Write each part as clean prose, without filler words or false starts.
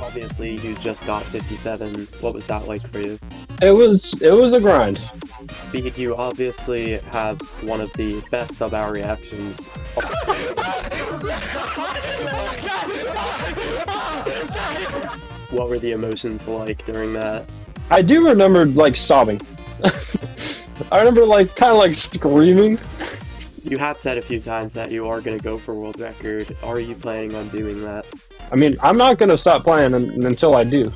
Obviously, you just got 57. What was that like for you? It was a grind. Speed, you obviously have one of the best sub-hour reactions. What were the emotions like during that? I do remember like sobbing. I remember like kind of like screaming. You have said a few times that you are going to go for world record. Are you planning on doing that? I mean, I'm not gonna stop playing until I do.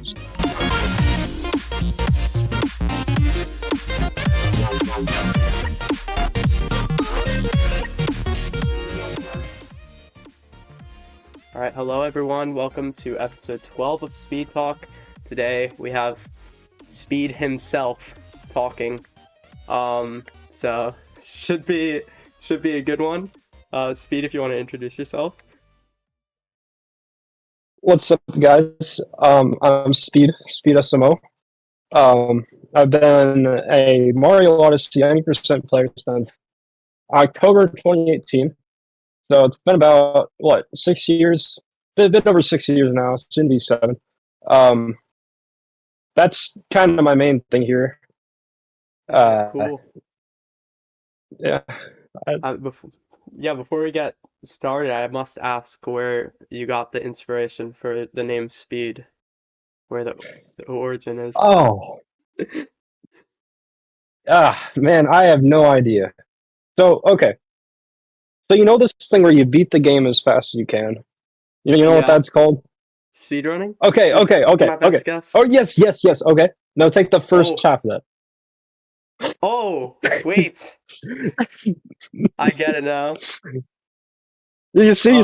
Alright, hello everyone, welcome to episode 12 of Speed Talk. Today we have Speed himself talking. So should be a good one. Speed, if you want to introduce yourself. What's up, guys? I'm Speed SMO. I've been a Mario Odyssey Any player since October 2018. So it's been about, what, 6 years? A bit over 6 years now, soon to be 7. That's kind of my main thing here. Cool. Yeah. Before we get started, I must ask where you got the inspiration for the name Speed, where the origin is. Oh. Man, I have no idea. So, okay. So you know this thing where you beat the game as fast as you can? You know what that's called? Speedrunning? Okay. My best guess? Oh, yes, okay. No, take the first half of that. Oh, wait. I get it now. You see.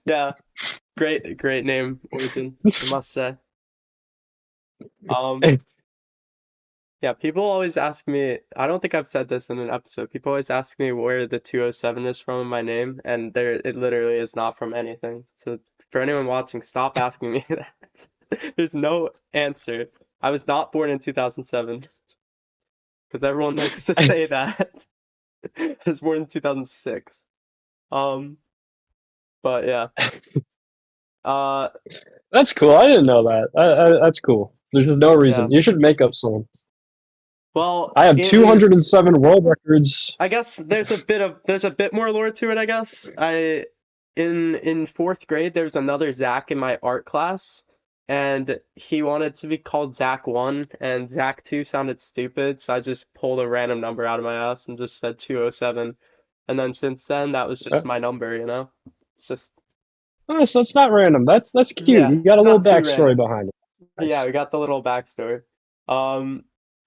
Yeah. Great name, Origin, I must say. Yeah, people always ask me, I don't think I've said this in an episode, people always ask me where the 207 is from in my name, and it literally is not from anything. So for anyone watching, stop asking me that. There's no answer. I was not born in 2007. Because everyone likes to say that. I was born in 2006. But yeah. That's cool. I didn't know that. That's cool. There's no reason. Yeah. You should make up some. Well, I have 207 world records. I guess there's a bit more lore to it, I guess. In 4th grade there was another Zach in my art class, and he wanted to be called Zach 1, and Zach 2 sounded stupid, so I just pulled a random number out of my ass and just said 207. And then since then, that was just my number, you know? It's just... Oh, so it's not random. That's cute. Yeah, you got a little backstory behind it. Nice. Yeah, we got the little backstory.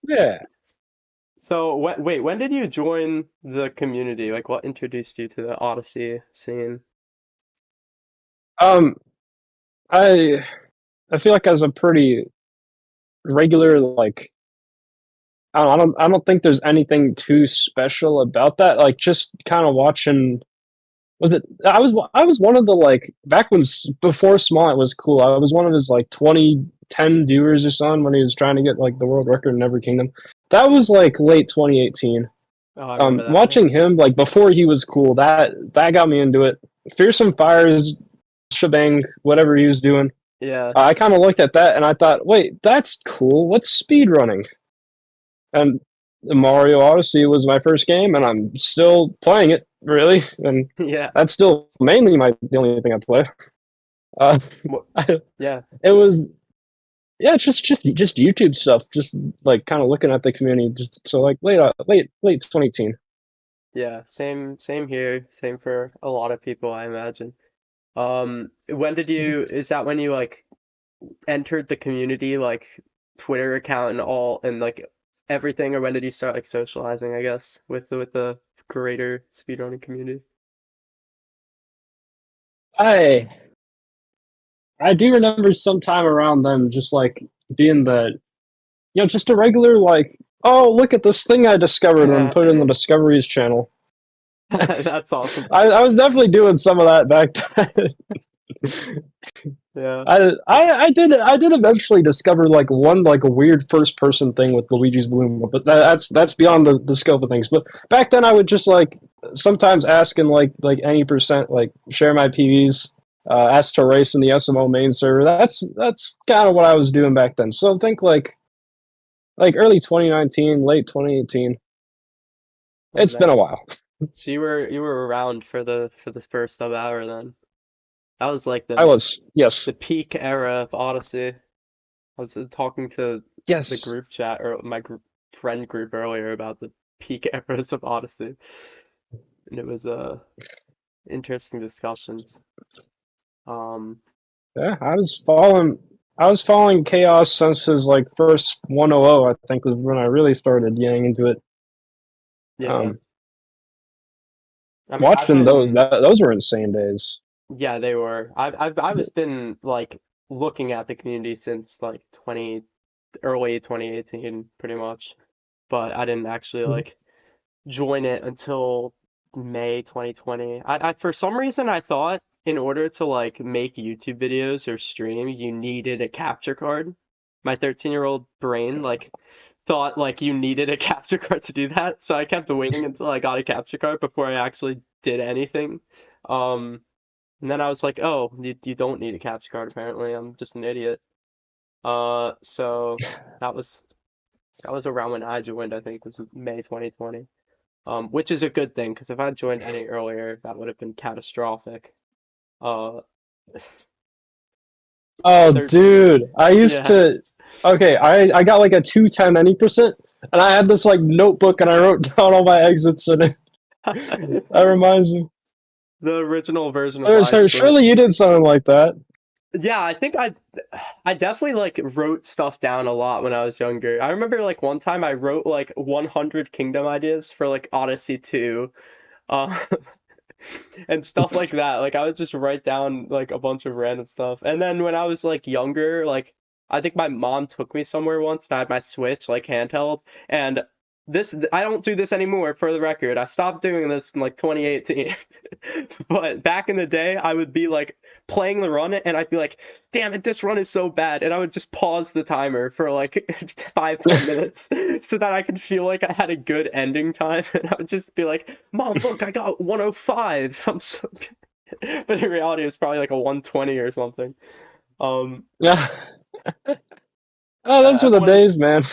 Yeah. So, when did you join the community? Like, what introduced you to the Odyssey scene? I feel like I was a pretty regular, like, I don't think there's anything too special about that. Like, just kind of watching. I was one of the, like, back before Smollett was cool. I was one of his like 2010 viewers or something when he was trying to get like the world record in Every Kingdom. That was like late 2018. Oh, I remember that. Watching him like before he was cool, that got me into it. Fearsome Fires, shebang, whatever he was doing. Yeah. I kind of looked at that and I thought, wait, that's cool. What's speedrunning? And Mario Odyssey was my first game, and I'm still playing it, really. And yeah, that's still mainly the only thing I play. Yeah. It was, yeah, just YouTube stuff. Just like kind of looking at the community. Just so like late 2018. Yeah, same here. Same for a lot of people, I imagine. Is that when you like entered the community, like Twitter account and all, and like everything, or when did you start like socializing, I guess, with the greater speedrunning community? I do remember sometime around then, just like being just a regular like, oh, look at this thing I discovered and put it in the Discoveries channel. That's awesome. I was definitely doing some of that back then. Yeah. I did eventually discover like one like a weird first person thing with Luigi's Balloon, but that's beyond the scope of things. But back then I would just like sometimes ask and like any percent like share my PVs. asked to race in the SMO main server. That's kind of what I was doing back then. So think like early 2019, late 2018. Oh, It's been a nice. while. So you were around for the first sub-hour then. That was like I the was, yes, the peak era of Odyssey. I was talking to the yes. group chat or my friend group earlier about the peak eras of Odyssey, and it was a interesting discussion. Um, Yeah, I was following Chaos since his like first 100. I think was when I really started getting into it. yeah, Um, I mean, I've watching those been, those were insane days. yeah, they were. I was been like looking at the community since like early 2018, pretty much, but I didn't actually like join it until May 2020. I for some reason I thought in order to like make YouTube videos or stream, you needed a capture card. My 13-year-old brain like thought like you needed a capture card to do that, so I kept waiting until I got a capture card before I actually did anything. Um, and then I was like, oh, you don't need a capture card apparently. I'm just an idiot. So that was that was around when I joined, I think, was May 2020. Which is a good thing because if I joined any earlier, that would have been catastrophic. Uh, Oh, 13, dude, I used yeah. to. Okay, I got like a 210 any%, and I had this like notebook, and I wrote down all my exits, and that reminds me. The original version of I Split. Surely you did something like that. Yeah, I think I definitely like wrote stuff down a lot when I was younger. I remember like one time I wrote like 100 kingdom ideas for like Odyssey 2. Uh, and stuff like that. Like I would just write down like a bunch of random stuff. And then when I was like younger, like I think my mom took me somewhere once and I had my Switch like handheld and this I don't do this anymore for the record. I stopped doing this in like 2018. But back in the day, I would be like playing the run and I'd be like, damn it, this run is so bad. And I would just pause the timer for like 5, 10 minutes so that I could feel like I had a good ending time. And I would just be like, Mom, look, I got 105. I'm so good. But in reality, it's probably like a 120 or something. Um, Yeah. Oh, those were the everyone, days, man.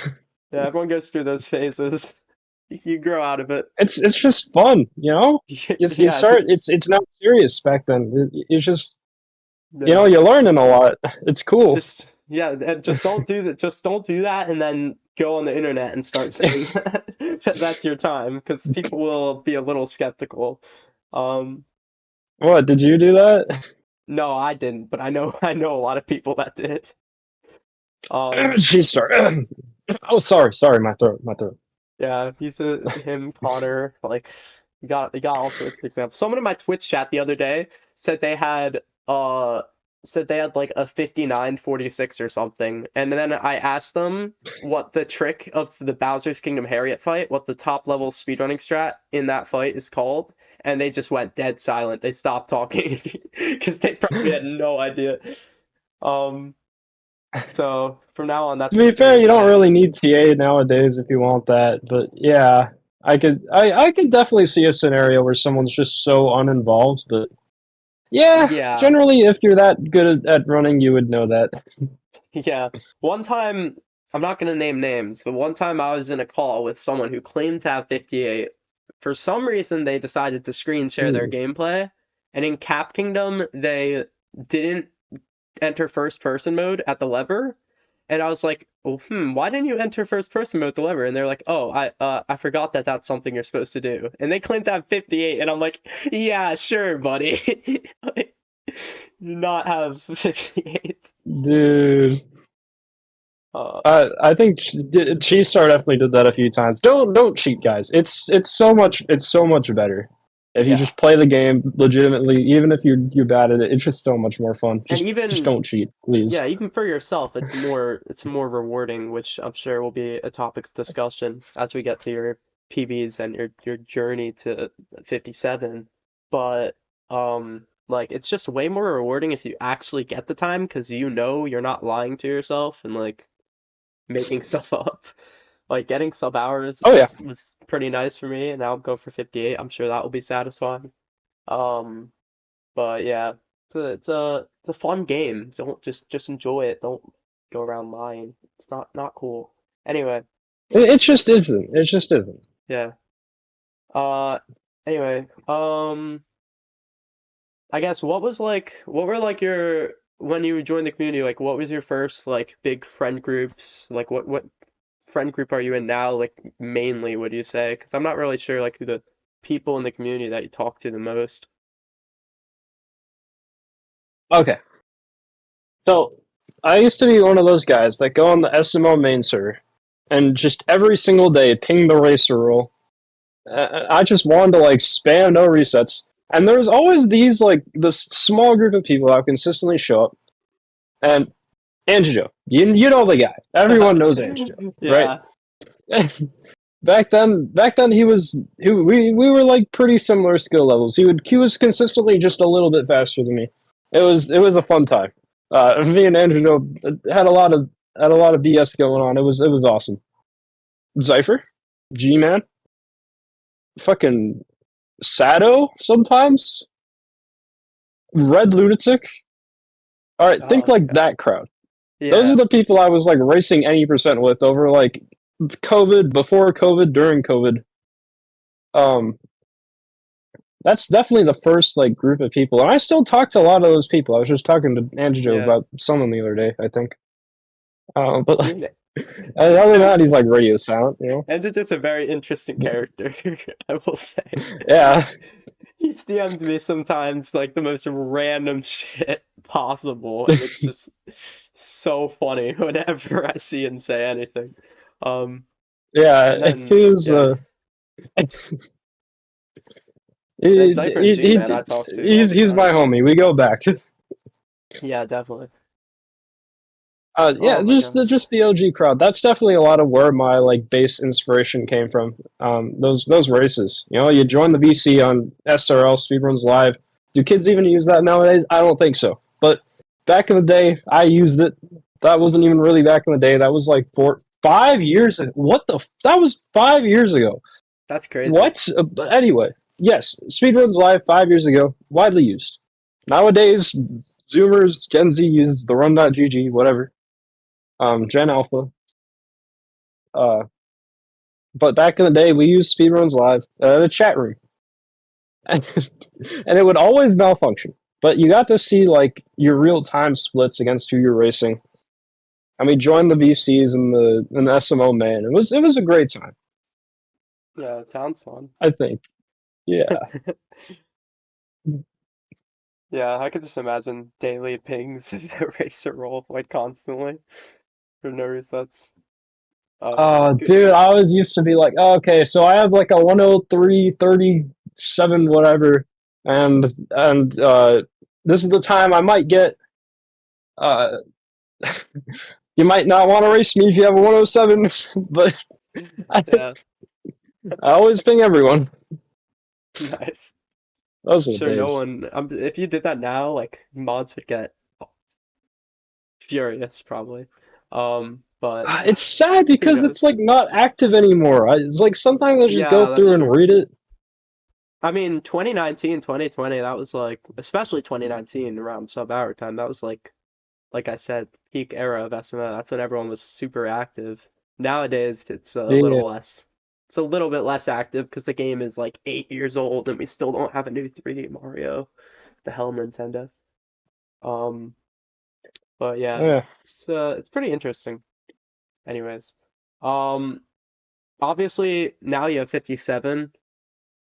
yeah, everyone goes through those phases. You grow out of it. It's just fun, you know. You Yeah, start. It's not serious back then. It's just yeah. you're learning a lot. It's cool. Just yeah, and just don't do that. Just don't do that, and then go on the internet and start saying that that's your time, because people will be a little skeptical. Um, What did you do that? no, I didn't, but I know a lot of people that did. Um, She started. Oh, sorry, my throat. yeah, he's a him, Connor, like you got all sorts of examples. Someone in my Twitch chat the other day said they had uh said they had like a 59-46 or something. And then I asked them what the trick of the Bowser's Kingdom Harriet fight, what the top level speedrunning strat in that fight is called, and they just went dead silent. They stopped talking because they probably had no idea. Um, so from now on, that's To be just gonna fair, be you don't my really need TA nowadays if you want that. But yeah, I could definitely see a scenario where someone's just so uninvolved. But yeah, yeah. generally, if you're that good at running, you would know that. Yeah. One time, I'm not going to name names, but one time I was in a call with someone who claimed to have 58. For some reason, they decided to screen share their Hmm. gameplay, and in Cap Kingdom, they didn't enter first person mode at the lever. And I was like, oh, why didn't you enter first person mode at the lever? And they're like, oh, I forgot that that's something you're supposed to do. And they claimed to have 58, and I'm like, yeah, sure, buddy. Like, do not have 58. Dude, Uh, I think Cheestar definitely did that a few times. Don't cheat, guys. It's so much better if you yeah. just play the game legitimately. Even if you're bad at it, it's just so much more fun. And Just even don't cheat, please. yeah, even for yourself, it's more rewarding, which I'm sure will be a topic of discussion as we get to your PBs and your journey to 57. But like it's just way more rewarding if you actually get the time because you know you're not lying to yourself and like making stuff up. Like getting sub hours Oh yeah. was pretty nice for me, and now I'll go for 58. I'm sure that will be satisfying. Um, but yeah. It's a fun game. Don't just enjoy it. Don't go around lying. It's not cool. Anyway, It just isn't. It just isn't. yeah. Uh, anyway, I guess what were like your when you joined the community, like what was your first like big friend groups? Like what friend group are you in now, like mainly, would you say? Because I'm not really sure like who the people in the community that you talk to the most. Okay, so I used to be one of those guys that go on the SMO main server and just every single day ping the racer rule. I just wanted to like spam no resets, and there's always these like this small group of people that consistently show up. And Anjo, you know the guy. Everyone knows Anjo, right? Yeah. back then we were like pretty similar skill levels. He was consistently just a little bit faster than me. It was a fun time. Me and Andrew had a lot of BS going on. It was awesome. Zypher, G Man, fucking Sado sometimes, Red Lunatic. All right, think Oh like yeah. that crowd. Those are Yeah. the people I was like racing any percent with over like COVID, before COVID, during COVID. Um, that's definitely the first like group of people, and I still talk to a lot of those people. I was just talking to Anjo Yeah. about someone the other day, I think. But I like, mean, other than that, he's like radio silent, you know. Andrew's just a very interesting character, I will say. Yeah, He's DM'd me sometimes like the most random shit possible, and it's just so funny whenever I see him say anything. Um, and yeah, then yeah, and then Cypher and G-Man I talk to all the he's my time. homie. We go back. Yeah, definitely. Yeah, Oh my gosh. just the OG crowd. That's definitely a lot of where my like base inspiration came from. Those races. You know, you join the VC on SRL Speedruns Live. Do kids even use that nowadays? I don't think so. But back in the day, I used it. That wasn't even really back in the day. That was like 5 years ago. What the? That was 5 years ago. That's crazy. What? But anyway, yes, Speedruns Live 5 years ago, widely used. Nowadays, Zoomers, Gen Z uses the run.gg, whatever. Gen Alpha. Uh, but back in the day, we used Speedruns Live in a chat room, and, and it would always malfunction. But you got to see like your real time splits against who you're racing, and we joined the VCs and the SMO man. It was a great time. Yeah, it sounds fun. I think. Yeah. Yeah, I could just imagine daily pings of that racer roll like constantly for no resets. Good. Dude, I always used to be like, oh, okay, so I have like a 103.37 whatever, and this is the time I might get. Uh, you might not want to race me if you have a 107, but I, Yeah, I always ping everyone. nice. Those I'm are the sure no days. one. If you did that now, like mods would get furious probably. But It's sad who because it's knows? like not active anymore. It's like sometimes I just go Yeah, that's through and true. read it. I mean, 2019, 2020, that was like, especially 2019 around sub-hour time, that was like I said, peak era of SMO. That's when everyone was super active. Nowadays, Yeah, it's a little bit less active because the game is like 8 years old and we still don't have a new 3D Mario. The hell, Nintendo. Um, but yeah, yeah. it's pretty interesting. Anyways, um, obviously now you have 57,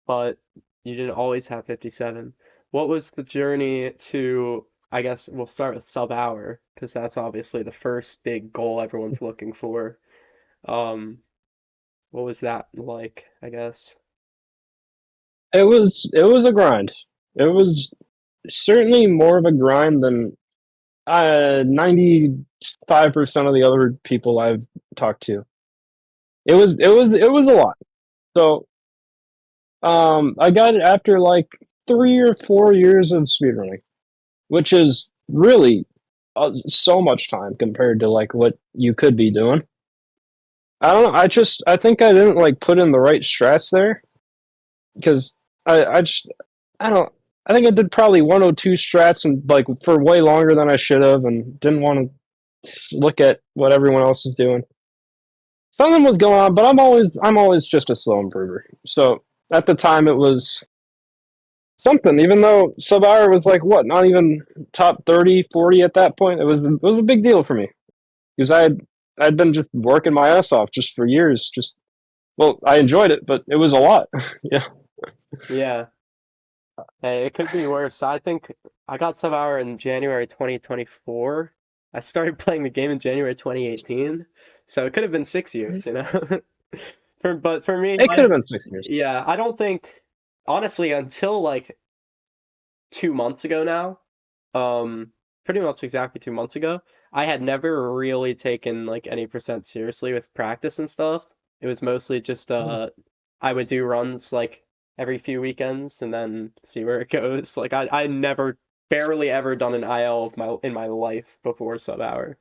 but you didn't always have 57. What was the journey to, I guess we'll start with sub hour, because that's obviously the first big goal everyone's looking for. Um, what was that like, I guess? It was a grind. It was certainly more of a grind than 95% of the other people I've talked to. It was a lot. So I got it after like 3 or 4 years of speedrunning, which is really so much time compared to like what you could be doing. I don't know. I think I didn't like put in the right strats there because I just I don't. I think I did probably 102 strats and like for way longer than I should have, and didn't want to look at what everyone else is doing. Something was going on, but I'm always just a slow improver. So at the time it was something. Even though Subhour was like what, not even top 30, 40 at that point. It was a big deal for me because I'd been just working my ass off just for years. Just well, I enjoyed it, but it was a lot. Yeah. Yeah. Hey, it could be worse. I think I got Subhour in January 2024. I started playing the game in January 2018, so it could have been 6 years, you know? But for me, It could have been 6 years. yeah, I don't think, honestly, until like 2 months ago now, um, pretty much exactly 2 months ago, I had never really taken like any percent seriously with practice and stuff. It was mostly just I would do runs like every few weekends and then see where it goes. Like I never barely ever done an IL of my in my life before sub hour.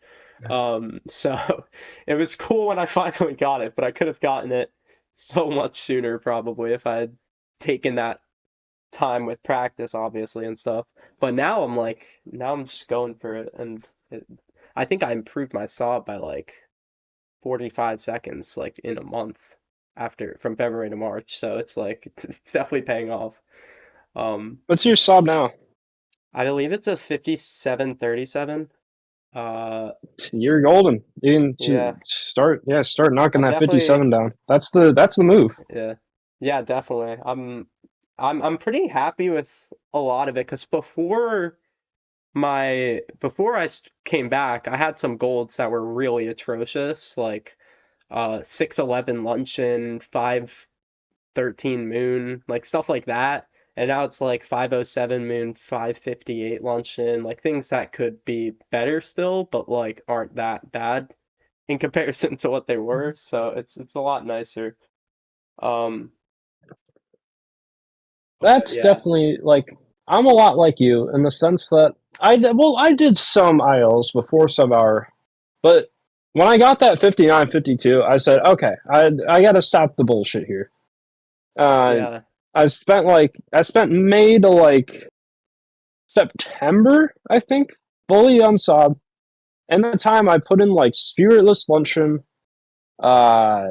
So it was cool when I finally got it, but I could have gotten it so much sooner probably if I had taken that time with practice, obviously, and stuff. But now I'm like, now I'm just going for it, and I think I improved my saw by like 45 seconds, like in a month after from February to March. So it's like it's definitely paying off. Um, What's your sob now? I believe it's a 57-37. You're golden. You Yeah, can start knocking I'm that definitely 57 down. That's the move. yeah, yeah, definitely. I'm pretty happy with a lot of it because before came back, I had some golds that were really atrocious, like 611 luncheon, 513 moon, like stuff like that. And now it's like 507 moon, 558 luncheon, like things that could be better still, but like aren't that bad in comparison to what they were. So it's a lot nicer. Um, but That's yeah, definitely like I'm a lot like you in the sense that I did some ILs before sub hour, but when I got that 59, 52, I said, okay, I got to stop the bullshit here. Uh, yeah, I spent May to like September, I think, fully on sub. And the time I put in like Spiritless Luncheon. Uh,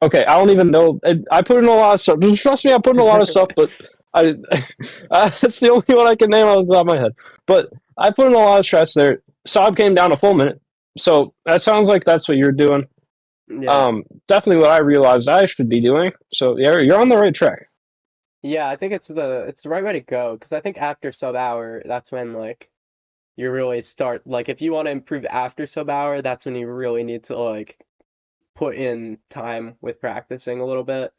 okay, I don't even know. I put in a lot of stuff. Just trust me, I put in a lot of stuff, but I that's the only one I can name off the top of my head. But I put in a lot of strats there. Sob came down a full minute, so that sounds like that's what you're doing. yeah. Definitely what I realized I should be doing. So yeah, you're on the right track. Yeah, I think it's the right way to go because I think after sub hour, that's when like you really start like if you want to improve after sub hour, that's when you really need to like put in time with practicing a little bit,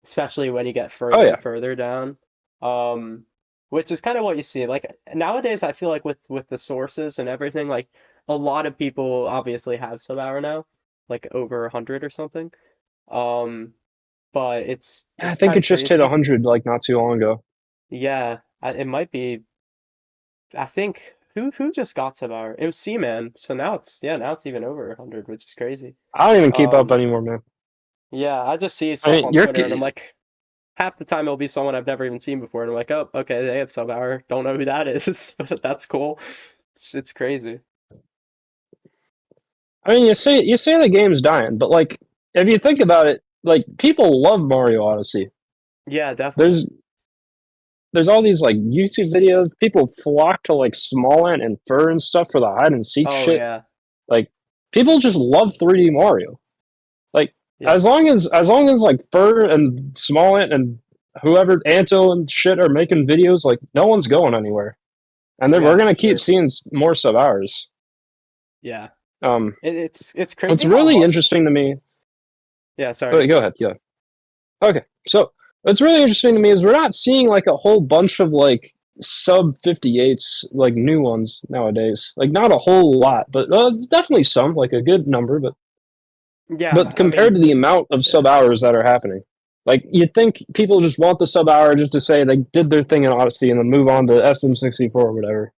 especially when you get Oh further yeah, and further down. Um, which is kind of what you see. Like nowadays, I feel like with the sources and everything, like a lot of people obviously have sub hour now, like over 100 or something. Um, but I it's think kind it of just hit crazy. 100 like not too long ago. Yeah, it might be. I think who just got Subhour? It was Seaman. So now it's yeah, now it's even over 100, which is crazy. I don't even keep up Um, anymore, man. yeah, I just see I stuff mean, on Twitter and I'm like, half the time it'll be someone I've never even seen before, and I'm like, oh, okay, they have Subhour. Don't know who that is, but that's cool. It's crazy. I mean, you say the game's dying, but like if you think about it, like people love Mario Odyssey. Yeah, definitely. There's there's all these like YouTube videos. People flock to like Small Ant and Fur and stuff for the hide and seek Oh shit. yeah, Like people just love 3D Mario. Like yeah, as long as like Fur and Small Ant and whoever Anto and shit are making videos, like no one's going anywhere, and then we're yeah, for gonna keep sure. seeing more sub hours. Yeah, Um, it's what's crazy how really much. interesting to me. Yeah, sorry. Oh, go ahead. Yeah. Okay, so what's really interesting to me is we're not seeing like a whole bunch of like sub 58s, like new ones nowadays. Like not a whole lot, but definitely some, like a good number. But Yeah, I compared to mean, the amount of yeah, sub hours that are happening, like you'd think people just want the sub hour just to say they did their thing in Odyssey and then move on to SM64 or whatever.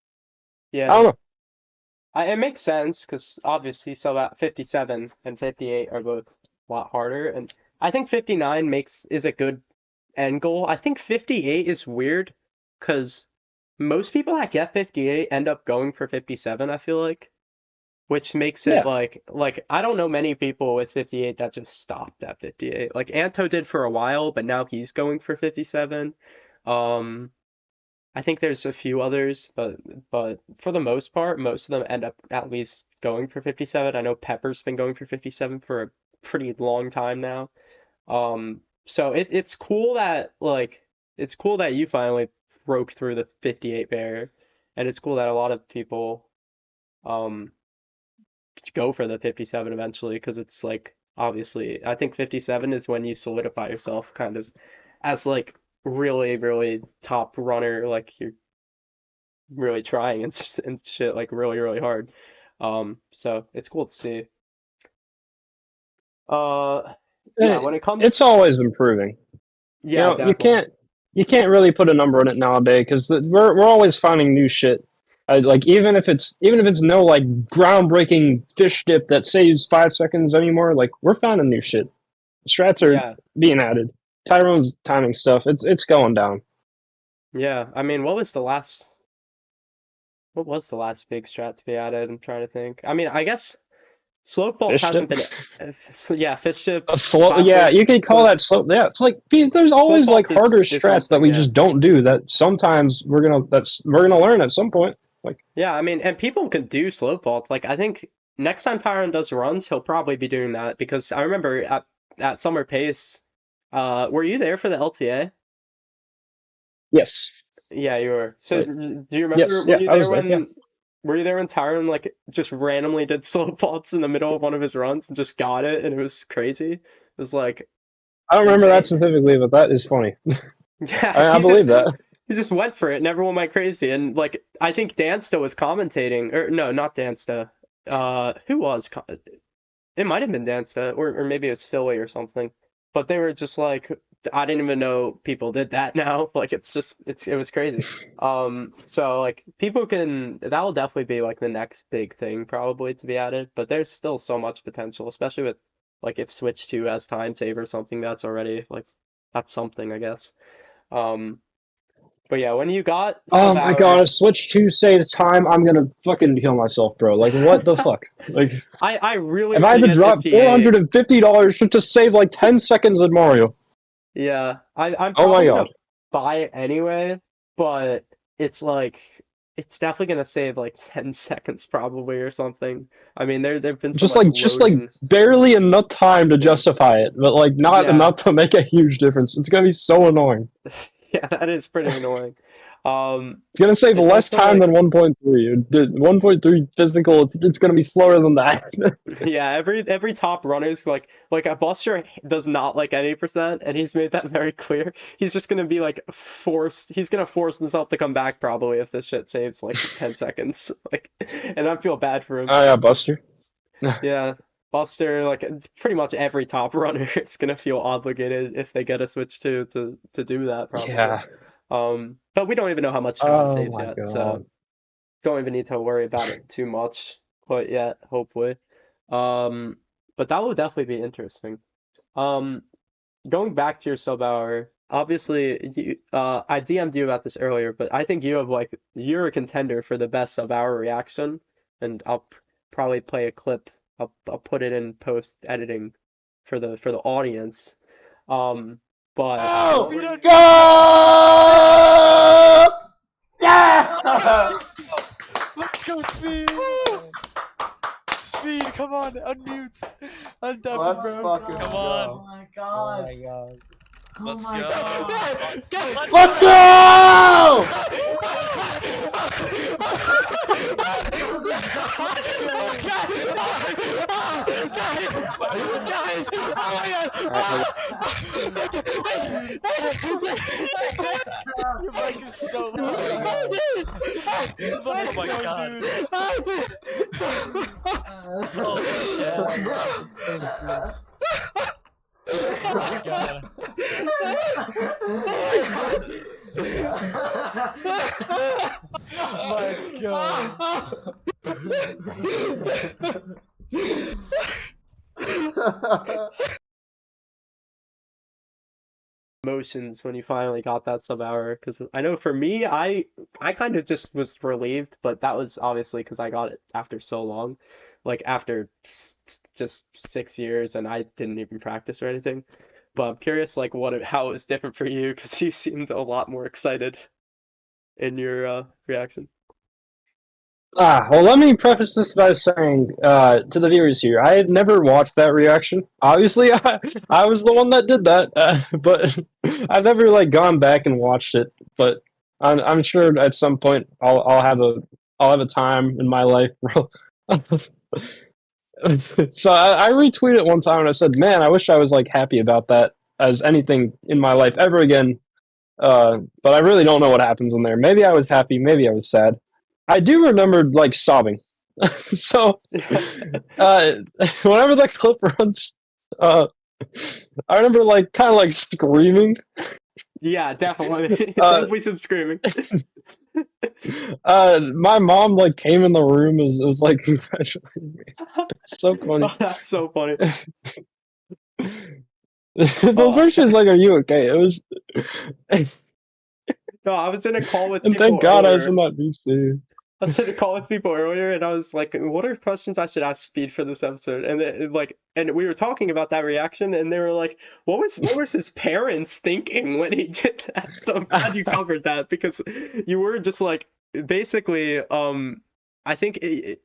I yeah. don't know. It makes sense because obviously, so that 57 and 58 are both a lot harder, and I think 59 makes is a good. end goal. I think 58 is weird because most people that get 58 end up going for 57, I feel like, which makes it Yeah. like I don't know many people with 58 that just stopped at 58. Like Anto did for a while, but now he's going for 57. Um, I think there's a few others, but for the most part, most of them end up at least going for 57. I know Pepper's been going for 57 for a pretty long time now. So it's cool that like it's cool that you finally broke through the 58 barrier, and it's cool that a lot of people um go for the 57 eventually because it's like obviously I think 57 is when you solidify yourself kind of as like really really top runner, like you're really trying and shit like really really hard. So it's cool to see. Uh yeah, Eh, when it comes It's always improving. You yeah, know, definitely. you can't really put a number on it nowadays because we're always finding new shit. Like even if it's no like groundbreaking fish dip that saves 5 seconds anymore, like we're finding new shit. Strats are Yeah. being added. Tyrone's timing stuff. It's going down. Yeah. I mean, what was the last big strat to be added? I'm trying to think. I mean, I guess slope faults Fish hasn't dip. been yeah, fish ship, A slow, yeah, platform you could call that slow. Yeah, it's like there's slope always like faults harder is strats that something, we yeah. just don't do. That sometimes we're gonna learn at some point. Like Yeah, I mean, and people can do slope faults. Like I think next time Tyron does runs, he'll probably be doing that because I remember at Summer Pace, were you there for the LTA? yes, Yeah, you were. So wait, do you remember, yes, yeah, I was there. Yeah, were you there when Tyron like just randomly did slope faults in the middle of one of his runs and just got it and it was crazy? It was like I don't remember that insane. specifically, but that is funny. Yeah, I believe that. he just went for it and everyone went crazy. And like I think Dansta was commentating or no, not Dansta. Who was it might have been Dansta or maybe it was Philly or something. But they were just like I didn't even know people did that now. Like it was crazy. So like people can that will definitely be like the next big thing probably to be added, but there's still so much potential, especially with like if Switch 2 has Timesave or something that's already like that's something I guess. Um, but yeah, when you got Oh my god, Subhour, if Switch 2 saves time, I'm gonna fucking kill myself, bro. Like, what the fuck? Like, I really if I want had to to get drop 58. $450 just to save like 10 seconds in Mario. Yeah, I'm Oh my probably gonna god. buy it anyway, but it's like it's definitely gonna save like 10 seconds probably or something. I mean, there've been some like Just like loading barely enough time to things. justify it, but like not Yeah, enough to make a huge difference. It's gonna be so annoying. yeah, that is pretty annoying. It's gonna save It's less also time than like 1.3. The 1.3 physical, it's gonna be slower than that. yeah, every top runner's like a Buster does not like any percent, and he's made that very clear. He's just gonna be like forced. He's gonna force himself to come back probably if this shit saves like 10 seconds. Like, and I feel bad for him. Oh yeah, Buster. Yeah, Buster, like pretty much every top runner is gonna feel obligated if they get a Switch 2 to do that probably. Yeah. But we don't even know how much time it Oh saves my yet, so god. don't even need to worry about it too much quite yet, hopefully. Um, but that will definitely be interesting. Um, Going back to your sub hour, obviously I DM'd you about this earlier, but I think you have like you're a contender for the best sub hour reaction, and I'll probably play a clip. I'll put it in post editing for the audience. Um, but Go! what were you? Go! Yeah! Let's go, Speed! Speed, come on, unmute. Untap Let's it, bro. fucking Come go. on. Oh my god. Oh my god. Oh Let's my go. god. Let's go! Guys! Oh my god! Your mic is so loud. Oh my god. Dude. Holy shit. Oh my god. Let's go. emotions when you finally got that sub hour? Because I know for me, I kind of just was relieved, but that was obviously because I got it after so long, like after just 6 years, and I didn't even practice or anything. But I'm curious, like how it was different for you, because you seemed a lot more excited in your reaction. Well, let me preface this by saying to the viewers here, I had never watched that reaction. Obviously, I was the one that did that, but I've never like gone back and watched it. But I'm sure at some point I'll have a time in my life. So I retweeted it one time and I said, "Man, I wish I was like happy about that as anything in my life ever again." But I really don't know what happens in there. Maybe I was happy, maybe I was sad. I do remember like sobbing. So uh, whenever the clip runs, uh, I remember like kind of like screaming. Yeah, definitely. Uh, Definitely some screaming. my mom like came in the room. Was like congratulating me. It's so funny. Oh, that's so funny. But Oh, first she was like, "Are you okay?" It was, no, I was in a call with and people thank God I was in earlier. that VC. I was in a call with people earlier, and I was like, "What are questions I should ask Speed for this episode?" And and we were talking about that reaction, and they were like, what was his parents thinking when he did that?" So I'm glad you covered that because you were just like, basically, I think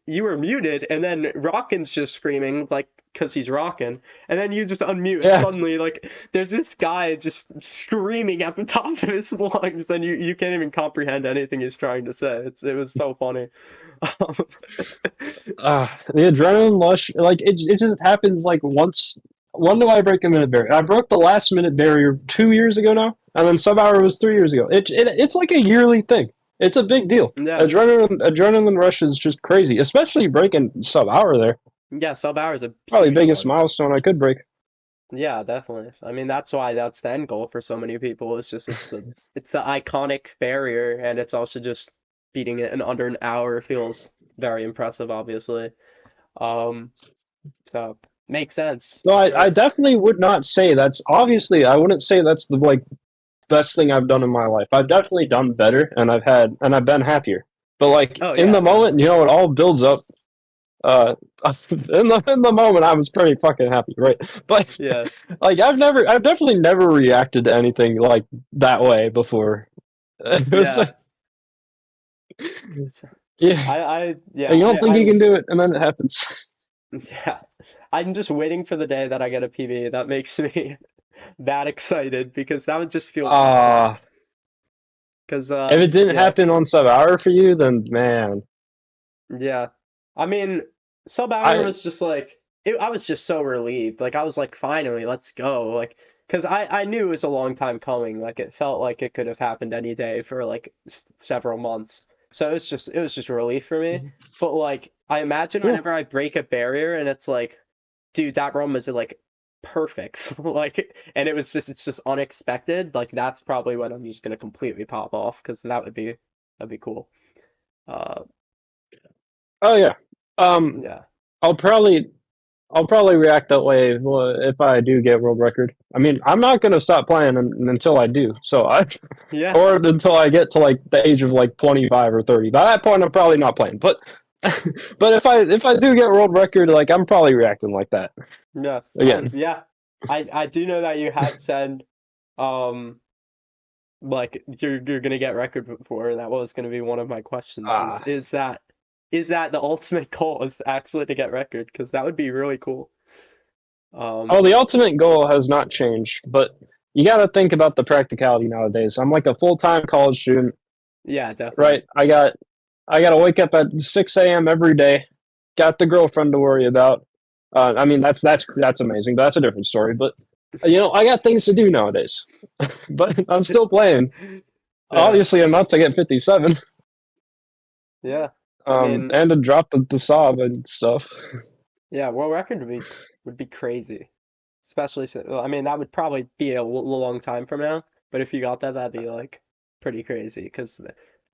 you were muted, and then Rockin's just screaming like because he's rocking, and then you just unmute, and Yeah. suddenly like there's this guy just screaming at the top of his lungs, and you can't even comprehend anything he's trying to say. It was so funny. Um, The adrenaline rush, like it just happens like once. When do I break a minute barrier? I broke the last minute barrier 2 years ago now, and then sub hour was 3 years ago. It's like a yearly thing. It's a big deal. yeah, Adrenaline rush is just crazy, especially breaking sub hour there. yeah, sub hour is a Probably huge biggest one. milestone I could break. Yeah, definitely. I mean, that's why that's the end goal for so many people. It's just it's the iconic barrier, and it's also just beating it in under an hour feels very impressive, obviously. Um, so makes sense No, for I sure. definitely would not say that's obviously. I wouldn't say that's the like best thing I've done in my life. I've definitely done better, and I've been happier. But like Oh in yeah, the moment, definitely. you know, it all builds up. Uh, in the moment, I was pretty fucking happy, right? But Yeah, like I've definitely never reacted to anything like that way before. It was yeah. like, yeah, Yeah, you don't think you can do it, and then it happens. yeah. I'm just waiting for the day that I get a PB. That makes me that excited because that would just feel awesome. Uh Because if it didn't yeah, happen on sub hour for you, then man, yeah. I mean, sub hour I was just like I was just so relieved. Like I was like, finally, let's go. Like, because I knew it was a long time coming. Like it felt like it could have happened any day for like several months. So it was just a relief for me. But like I imagine yeah. whenever I break a barrier and it's like, dude, that run was like perfect. Like, and it's just unexpected. Like that's probably when I'm just gonna completely pop off because that'd be cool. Uh, Oh yeah. Um, yeah. I'll probably I'll probably react that way if I do get world record. I mean, I'm not gonna stop playing until I do. So I Yeah. or until I get to like the age of like 25 or 30. By that point, I'm probably not playing. But but if I do get world record, like I'm probably reacting like that Yeah, again. yeah. I do know that you had said um like you're gonna get record before, and that was gonna be one of my questions. Ah, Is that the ultimate goal is actually to get record? Because that would be really cool. oh, Um, the ultimate goal has not changed, but you got to think about the practicality nowadays. I'm like a full time college student, yeah, definitely. right? I got to wake up at 6 a.m. every day. Got the girlfriend to worry about. I mean, that's amazing, but that's a different story. But you know, I got things to do nowadays. But I'm still playing. Yeah, Obviously, enough to get 57, yeah. I mean, and to drop the sob and stuff. yeah, world record would be crazy. Especially I mean, that would probably be a long time from now, but if you got that, that'd be like pretty crazy because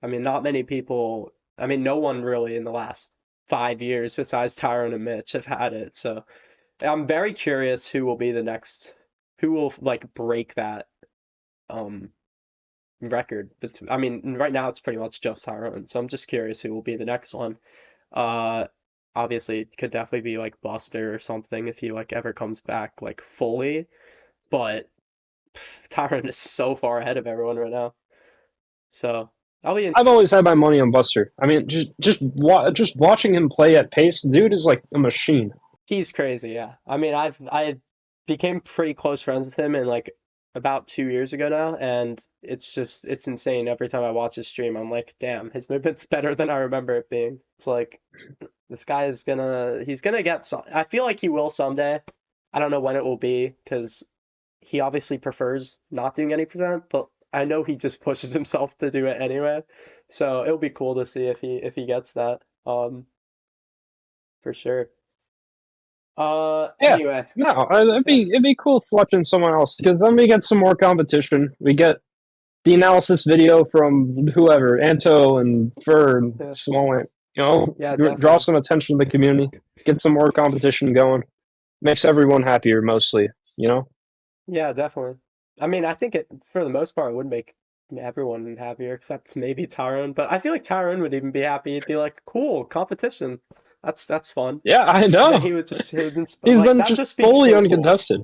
I mean, not many people, I mean, no one really in the last 5 years besides Tyrone and Mitch have had it. So I'm very curious who will be the next, who will like break that. record. I mean, right now it's pretty much just Tyrone, so I'm just curious who will be the next one. Uh, Obviously it could definitely be like Buster or something if he like ever comes back like fully, but Tyrone is so far ahead of everyone right now. So I'll be I've always had my money on Buster. I mean, just watching him play at pace, dude is like a machine. He's crazy, yeah. I mean, I became pretty close friends with him in like about 2 years ago now, and it's insane. Every time I watch his stream, I'm like, damn, his movement's better than I remember it being. It's like this guy he's gonna get some. I feel like he will someday. I don't know when it will be because he obviously prefers not doing any percent, but I know he just pushes himself to do it anyway. So it'll be cool to see if he gets that. For sure. Yeah. Anyway, No, it'd be cool watching someone else because then we get some more competition. We get the analysis video from whoever, Anto and Fur and Yeah. Smollant. You know, Yeah, draw definitely. some attention to the community, get some more competition going. Makes everyone happier, mostly. You know. Yeah, definitely. I mean, I think it for the most part would make everyone happier except maybe Tyrone, but I feel like Tyrone would even be happy. He'd be like, "Cool, competition. That's fun." Yeah, I And then know. he would He's like been that'd just just be fully so cool. uncontested.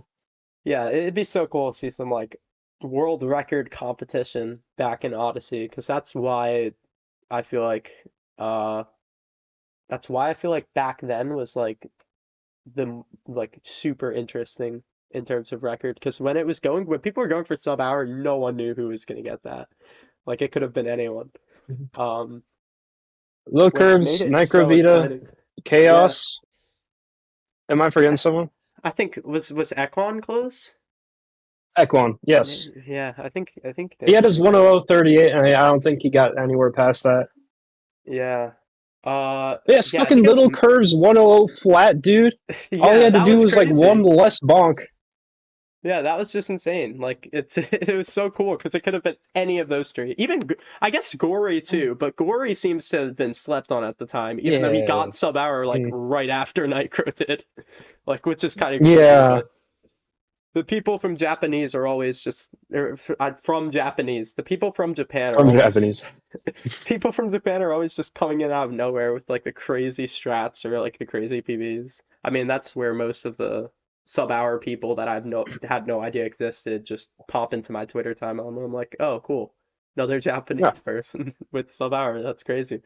Yeah, it'd be so cool to see some like world record competition back in Odyssey because I feel like uh that's why I feel like back then was like like super interesting in terms of record because when people were going for sub hour, no one knew who was gonna get that. Like it could have been anyone. Um, Low which made curves, it so Microvita, exciting. Yeah, Chaos. Am I forgetting I, someone? I think was Ekon close? Equan, yes. Yeah, I think He had his they might. 10038, and I don't think he got anywhere past that. Yeah. But yeah, Yeah, I fucking think it was little curves 100 flat, dude. All he yeah, had to that do was was like crazy. one less bonk. Yeah, that was just insane. Like it was so cool because it could have been any of those three. Even I guess Gory too, but Gory seems to have been slept on at the time, even though he Yeah. got sub hour like Mm. right after Nitro did. Like which is kind of crazy, Yeah. but the people from Japanese are always just from Japanese. The people from Japan are From always Japanese. people from Japan are always just coming in out of nowhere with like the crazy strats or like the crazy PBs. I mean, that's where most of the sub-hour people that had no idea existed just pop into my Twitter timeline. And I'm like, oh, cool, another Yeah, Japanese person with sub-hour. That's crazy.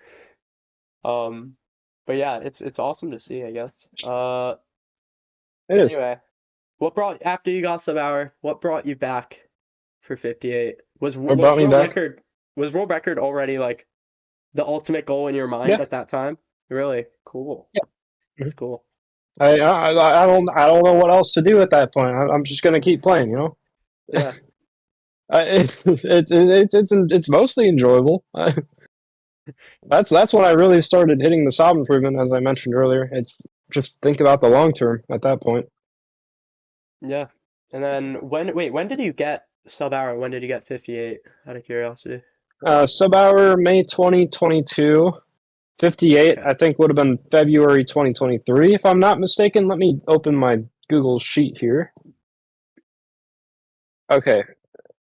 Um, but yeah, it's awesome to see, I guess. it is. Anyway, after you got sub-hour? What brought you back for 58? Was What brought was me world back? record was world record already like the ultimate goal in your mind Yeah. at that time? Really cool. Yeah. That's cool. I don't know what else to do at that point. I'm just gonna keep playing, you know. Yeah. It's mostly enjoyable. That's when I really started hitting the sob improvement, as I mentioned earlier. It's just think about the long term at that point. Yeah. And then when did you get sub hour? When did you get 58? Out of curiosity. Sub hour May 2022. 58, Okay. I think, would have been February 2023, if I'm not mistaken. Let me open my Google sheet here. Okay,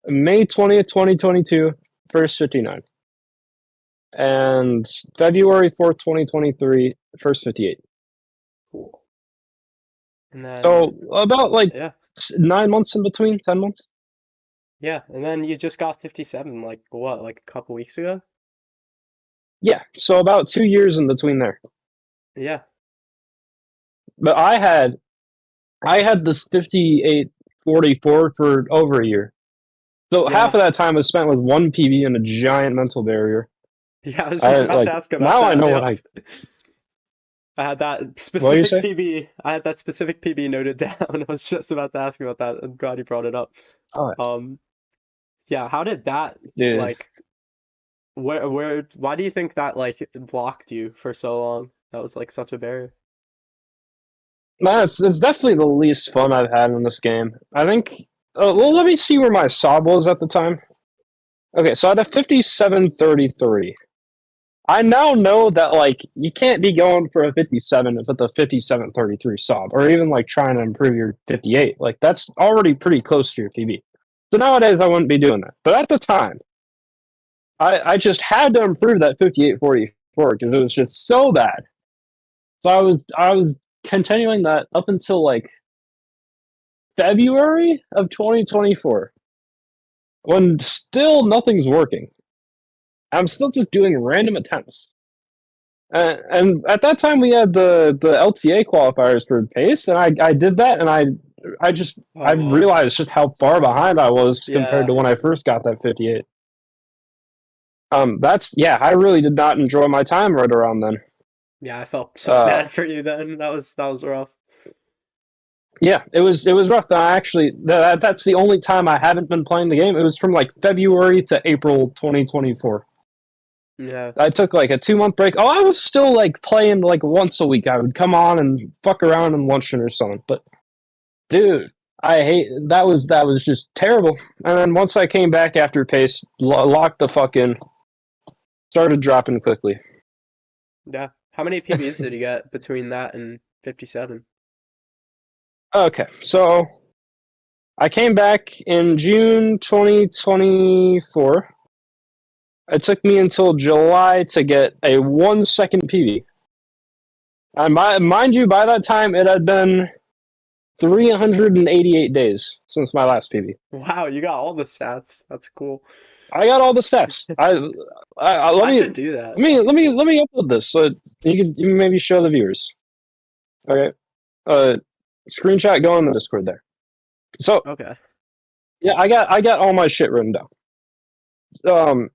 May 20th, 2022, first 59. And February 4th, 2023, first 58. Cool. And then So about like yeah. 9 months in between, 10 months? Yeah. And then you just got 57 like what, like a couple weeks ago? Yeah, so about 2 years in between there. Yeah. But I had this 5844 for over a year. So Yeah. half of that time was spent with one PB and a giant mental barrier. Yeah, I was just about to ask about now that. I know Yep. what I had that What do you specific say? PB. I had that specific PB noted down. I was just about to ask you about that. I'm glad you brought it up. Oh, Yeah, how did that dude. like why do you think that like blocked you for so long? That was like such a barrier. No, it's definitely the least fun I've had in this game. I think. Well, let me see where my sob was at the time. Okay, so I had a 5733. I now know that like you can't be going for a 57 with a 5733 sob, or even like trying to improve your 58. Like that's already pretty close to your PB. So nowadays I wouldn't be doing that. But at the time, I just had to improve that 5844 because it was just so bad. So I was continuing that up until like February of 2024, when still nothing's working. I'm still just doing random attempts. And at that time we had the LTA qualifiers for pace, and I did that, and I Oh, realized just how far behind I was compared yeah. to when I first got that 58. I really did not enjoy my time right around then. Yeah, I felt so Uh, bad for you then. That was rough. yeah, it was rough. I actually that's the only time I haven't been playing the game. It was from like February to April 2024. Yeah. I took like a 2 month break. Oh, I was still like playing like once a week. I would come on and fuck around and luncheon or something. But dude, I hate that was just terrible. And then once I came back after pace, locked the fuck in, started dropping quickly. Yeah. How many PBs did you get between that and 57? Okay, so I came back in June 2024. It took me until July to get a 1 second PB. And mind you, by that time it had been 388 days since my last PB. Wow, you got all the stats. That's cool. I got all the stats. Let I me should do that. let me upload this so you can maybe show the viewers. Okay, screenshot go on the Discord there. So Okay. yeah, I got all my shit written down. Um,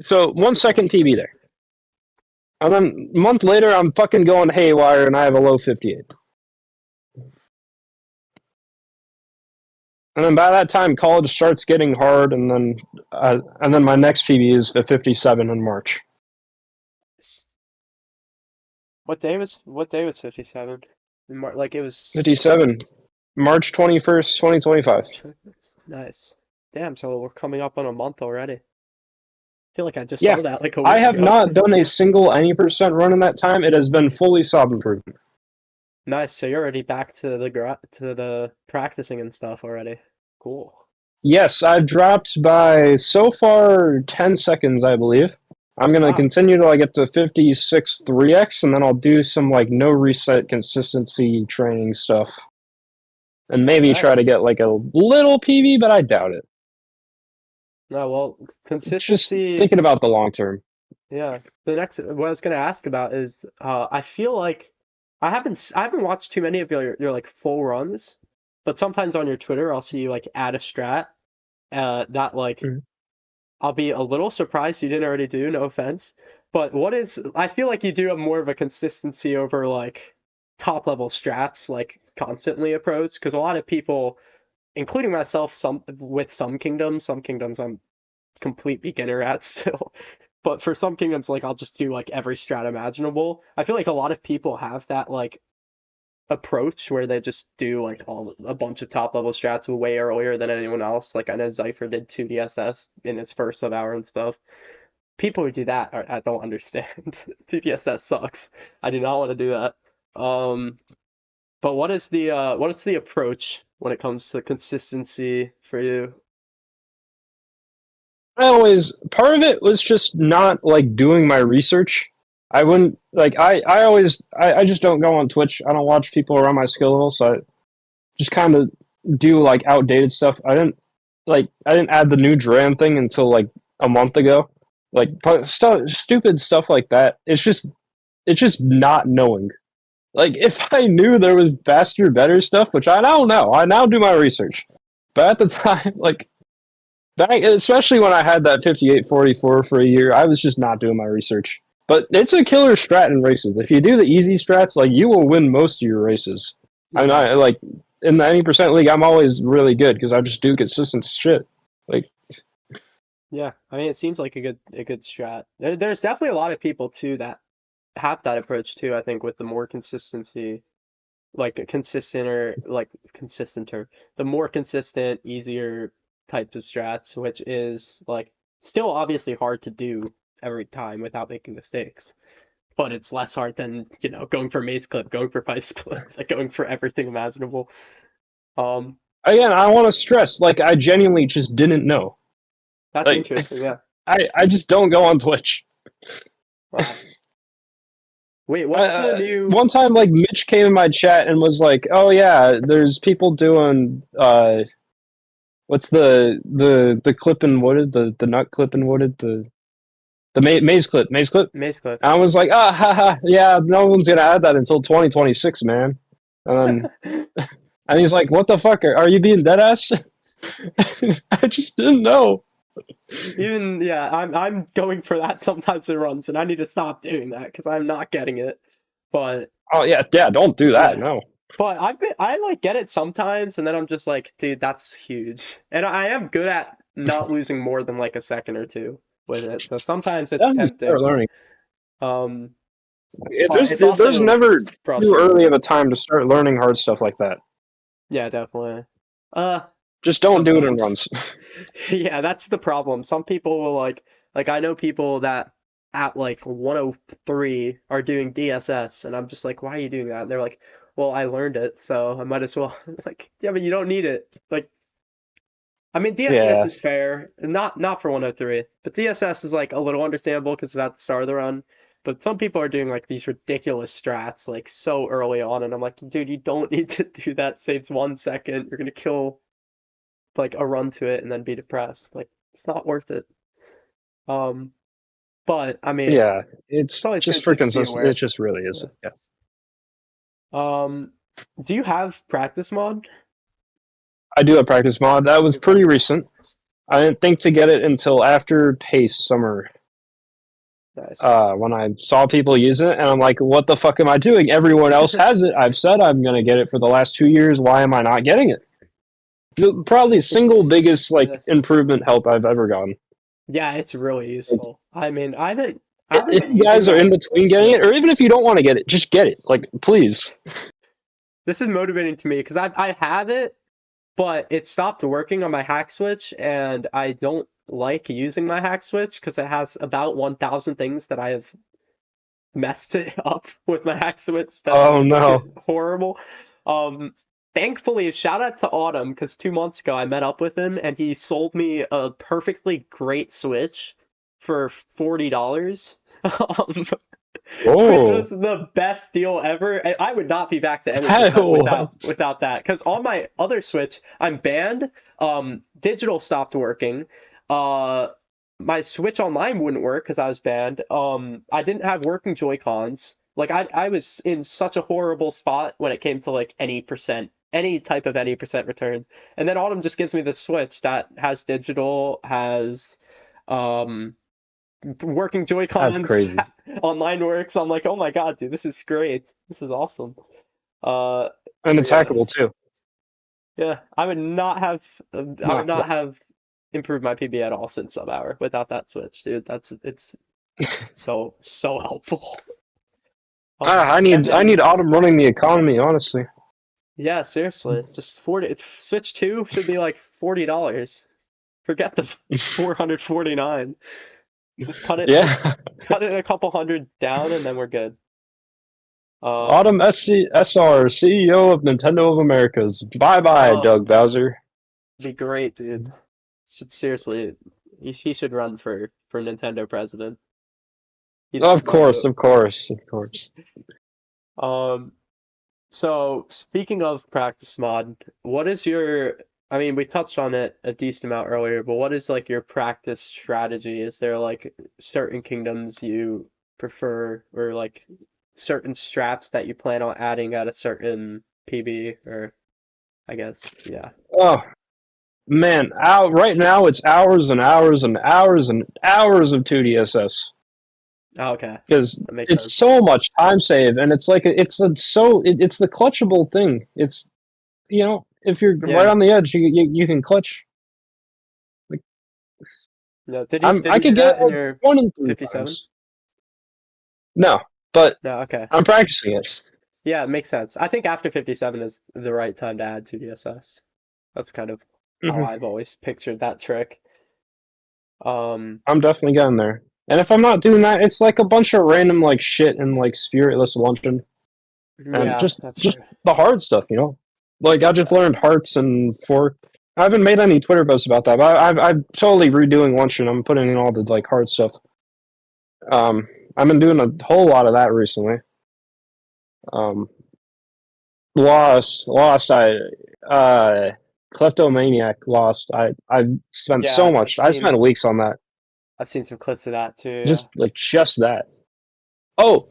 so 1 second PB there, and then a month later I'm fucking going haywire and I have a low 58. And then by that time, college starts getting hard, and then my next PB is a 57 in March. What day was 57? Like it was 57, March 21st, 2025. nice. Damn, so we're coming up on a month already. I feel like I just Yeah, saw that like a I week have ago. not done a single any percent run in that time. It has been fully sob improvement. Nice, so you're already back to the practicing and stuff already. Cool. Yes, I've dropped by so far 10 seconds, I believe. I'm gonna Wow. continue till I get to 56 3x, and then I'll do some like no reset consistency training stuff, and maybe try to Nice. get like a little PB, but I doubt it. No, well, It's just consistency. thinking about the long term. Yeah. What I was gonna ask about is, I feel like I haven't watched too many of your like full runs, but sometimes on your Twitter I'll see you like add a strat, that like Mhm. I'll be a little surprised you didn't already do, no offense. But I feel like you do have more of a consistency over like top level strats, like constantly approach, because a lot of people, including myself, some kingdoms I'm complete beginner at still. But for some kingdoms, like I'll just do like every strat imaginable. I feel like a lot of people have that like approach where they just do like a bunch of top level strats way earlier than anyone else. Like I know Zypher did 2DSS in his first sub-hour and stuff. People who do that I don't understand. 2DSS sucks. I do not want to do that. But what is the approach when it comes to consistency for you? Part of it was just not like doing my research. I wouldn't like I just don't go on Twitch. I don't watch people around my skill level, so I just kind of do like outdated stuff. I didn't add the new Dram thing until like a month ago. Like stupid stuff like that. It's just not knowing. Like if I knew there was faster, better stuff, which I now know. I now do my research. But at the time, like back, especially when I had that 5844 for a year, I was just not doing my research. But it's a killer strat in races. If you do the easy strats, like you will win most of your races. I mean, Yeah. I like in the 90% league, I'm always really good because I just do consistent shit. Like, Yeah, I mean, it seems like a good strat. There's definitely a lot of people too that have that approach too. I think with the more consistency, like a consistent or like consistenter, the more consistent, easier types of strats, which is like still obviously hard to do every time without making mistakes. But it's less hard than, going for maze clip, going for pipe split, like going for everything imaginable. Um, Again, I want to stress, like, I genuinely just didn't know. That's Like, interesting. Yeah. I just don't go on Twitch. Wow. Wait, what's the new? One time, like, Mitch came in my chat and was like, "Oh yeah, there's people doing what's the clip and wooded the nut clip and wooded the maze clip." Maze Cliff. And I was like, "Ah, haha, yeah, no one's gonna add that until 2026, man." And then and he's like, "What the fuck? Are you being dead ass?" I just didn't know. Even yeah, I'm going for that sometimes in runs, and I need to stop doing that because I'm not getting it. But Oh yeah, don't do that. yeah. No. But I like get it sometimes, and then I'm just like, dude, that's huge. And I am good at not losing more than like a second or two with it. So sometimes it's That's when you start tempting. learning. Um, but There's it's there's also never too frustrating. early of a time to start learning hard stuff like that. Yeah, definitely. Just don't do it in Sometimes. runs. Yeah, that's the problem. Some people will like I know people that at like 103 are doing DSS, and I'm just like, why are you doing that? And they're like, well, I learned it, so I might as well. Like, yeah, but you don't need it. Like, I mean, DSS Yeah. is fair, not for 103, but DSS is like a little understandable because it's at the start of the run. But some people are doing like these ridiculous strats like so early on, and I'm like, dude, you don't need to do that. Saves 1 second. You're gonna kill like a run to it and then be depressed. Like, it's not worth it. Um, but I mean, Yeah. It's it's always just good for to be consistent. It aware. just really is. Yeah. Yeah. Do you have practice mod? I do a practice mod. That was pretty recent. I didn't think to get it until after Pace Summer. Nice. When I saw people use it, and I'm like, what the fuck am I doing? Everyone else has it. I've said I'm going to get it for the last 2 years. Why am I not getting it? Probably the single biggest like Yes. improvement help I've ever gotten. Yeah, it's really useful. I mean, I haven't If been you using guys are my in between getting it, or Switch. even if you don't want to get it, just get it. Like, please. This is motivating to me because I have it, but it stopped working on my hack switch, and I don't like using my hack switch because it has about 1,000 things that I have messed it up with my hack switch that Oh make it no. horrible. Thankfully, shout out to Autumn because 2 months ago I met up with him and he sold me a perfectly great Switch for $40. Which Whoa. was the best deal ever. I would not be back to any That percent what? without that. Because on my other Switch, I'm banned. Digital stopped working. My Switch Online wouldn't work because I was banned. I didn't have working Joy-Cons. Like I was in such a horrible spot when it came to like any type of any percent return. And then Autumn just gives me the Switch that has digital, has um working That's Joy-Cons, crazy. online works. I'm like, oh my god, dude, this is great. This is awesome. And So it's yeah, hackable too. yeah, I would not have, I would No, not have improved my PB at all since Subhour without that switch, dude. It's so helpful. I And need then Autumn running the economy, honestly. yeah, seriously, just 40. Switch 2 should be like $40. Forget the 449. Just Yeah. cut it a couple hundred down, and then we're good. Autumn SR, CEO of Nintendo of Americas. Bye bye, Oh, Doug Bowser. be great, dude. Should seriously, he should run for Nintendo president. He Of deserves course, it. of course, of course. Um, so speaking of practice mod, what is your, I mean, we touched on it a decent amount earlier, but what is like your practice strategy? Is there like certain kingdoms you prefer or like certain straps that you plan on adding at a certain PB or I guess, yeah. Oh man, right now it's hours and hours and hours and hours of 2DSS Oh, okay. because That makes it's sense. so much time save, and it's like it's the clutchable thing. It's if you're right Yeah. on the edge, you can clutch. Like No, did I you do could get that in like your 23 57? times. No, but No, okay. I'm practicing it. Yeah, it makes sense. I think after 57 is the right time to add 2DSS. That's kind of how Hmm. I've always pictured that trick. Um, I'm definitely getting there. And if I'm not doing that, it's like a bunch of random like shit and like spiritless luncheon and yeah, just that's just true. the hard stuff. Like, I just learned hearts and fork. I haven't made any Twitter posts about that, but I'm totally redoing lunch and I'm putting in all the like hard stuff. I've been doing a whole lot of that recently. Um, lost. Kleptomaniac lost. I spent so Yeah, much. I spent weeks on that. I've seen some clips of that too. Just that. Oh,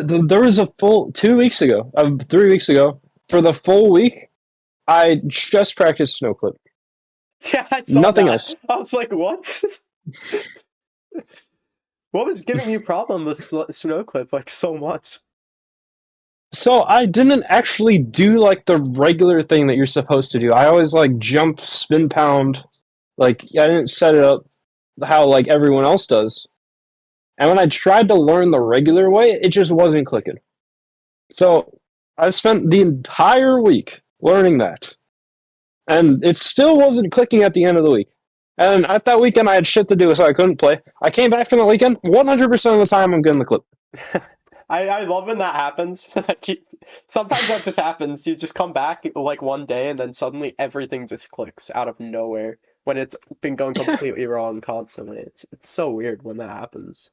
there was a full 2 weeks ago, 3 weeks ago, for the full week. I just practiced snow clip. Yeah, I saw Nothing that. else. I was like, what? What was giving you problem with snow clip like so much? So I didn't actually do like the regular thing that you're supposed to do. I always like jump, spin, pound. Like I didn't set it up how like everyone else does. And when I tried to learn the regular way, it just wasn't clicking. So I spent the entire week learning that. And it still wasn't clicking at the end of the week. And at that weekend, I had shit to do, so I couldn't play. I came back from that weekend, 100% of the time, I'm getting the clip. I love when that happens. Sometimes that just happens. You just come back like one day and then suddenly everything just clicks out of nowhere when it's been going completely wrong constantly. It's so weird when that happens.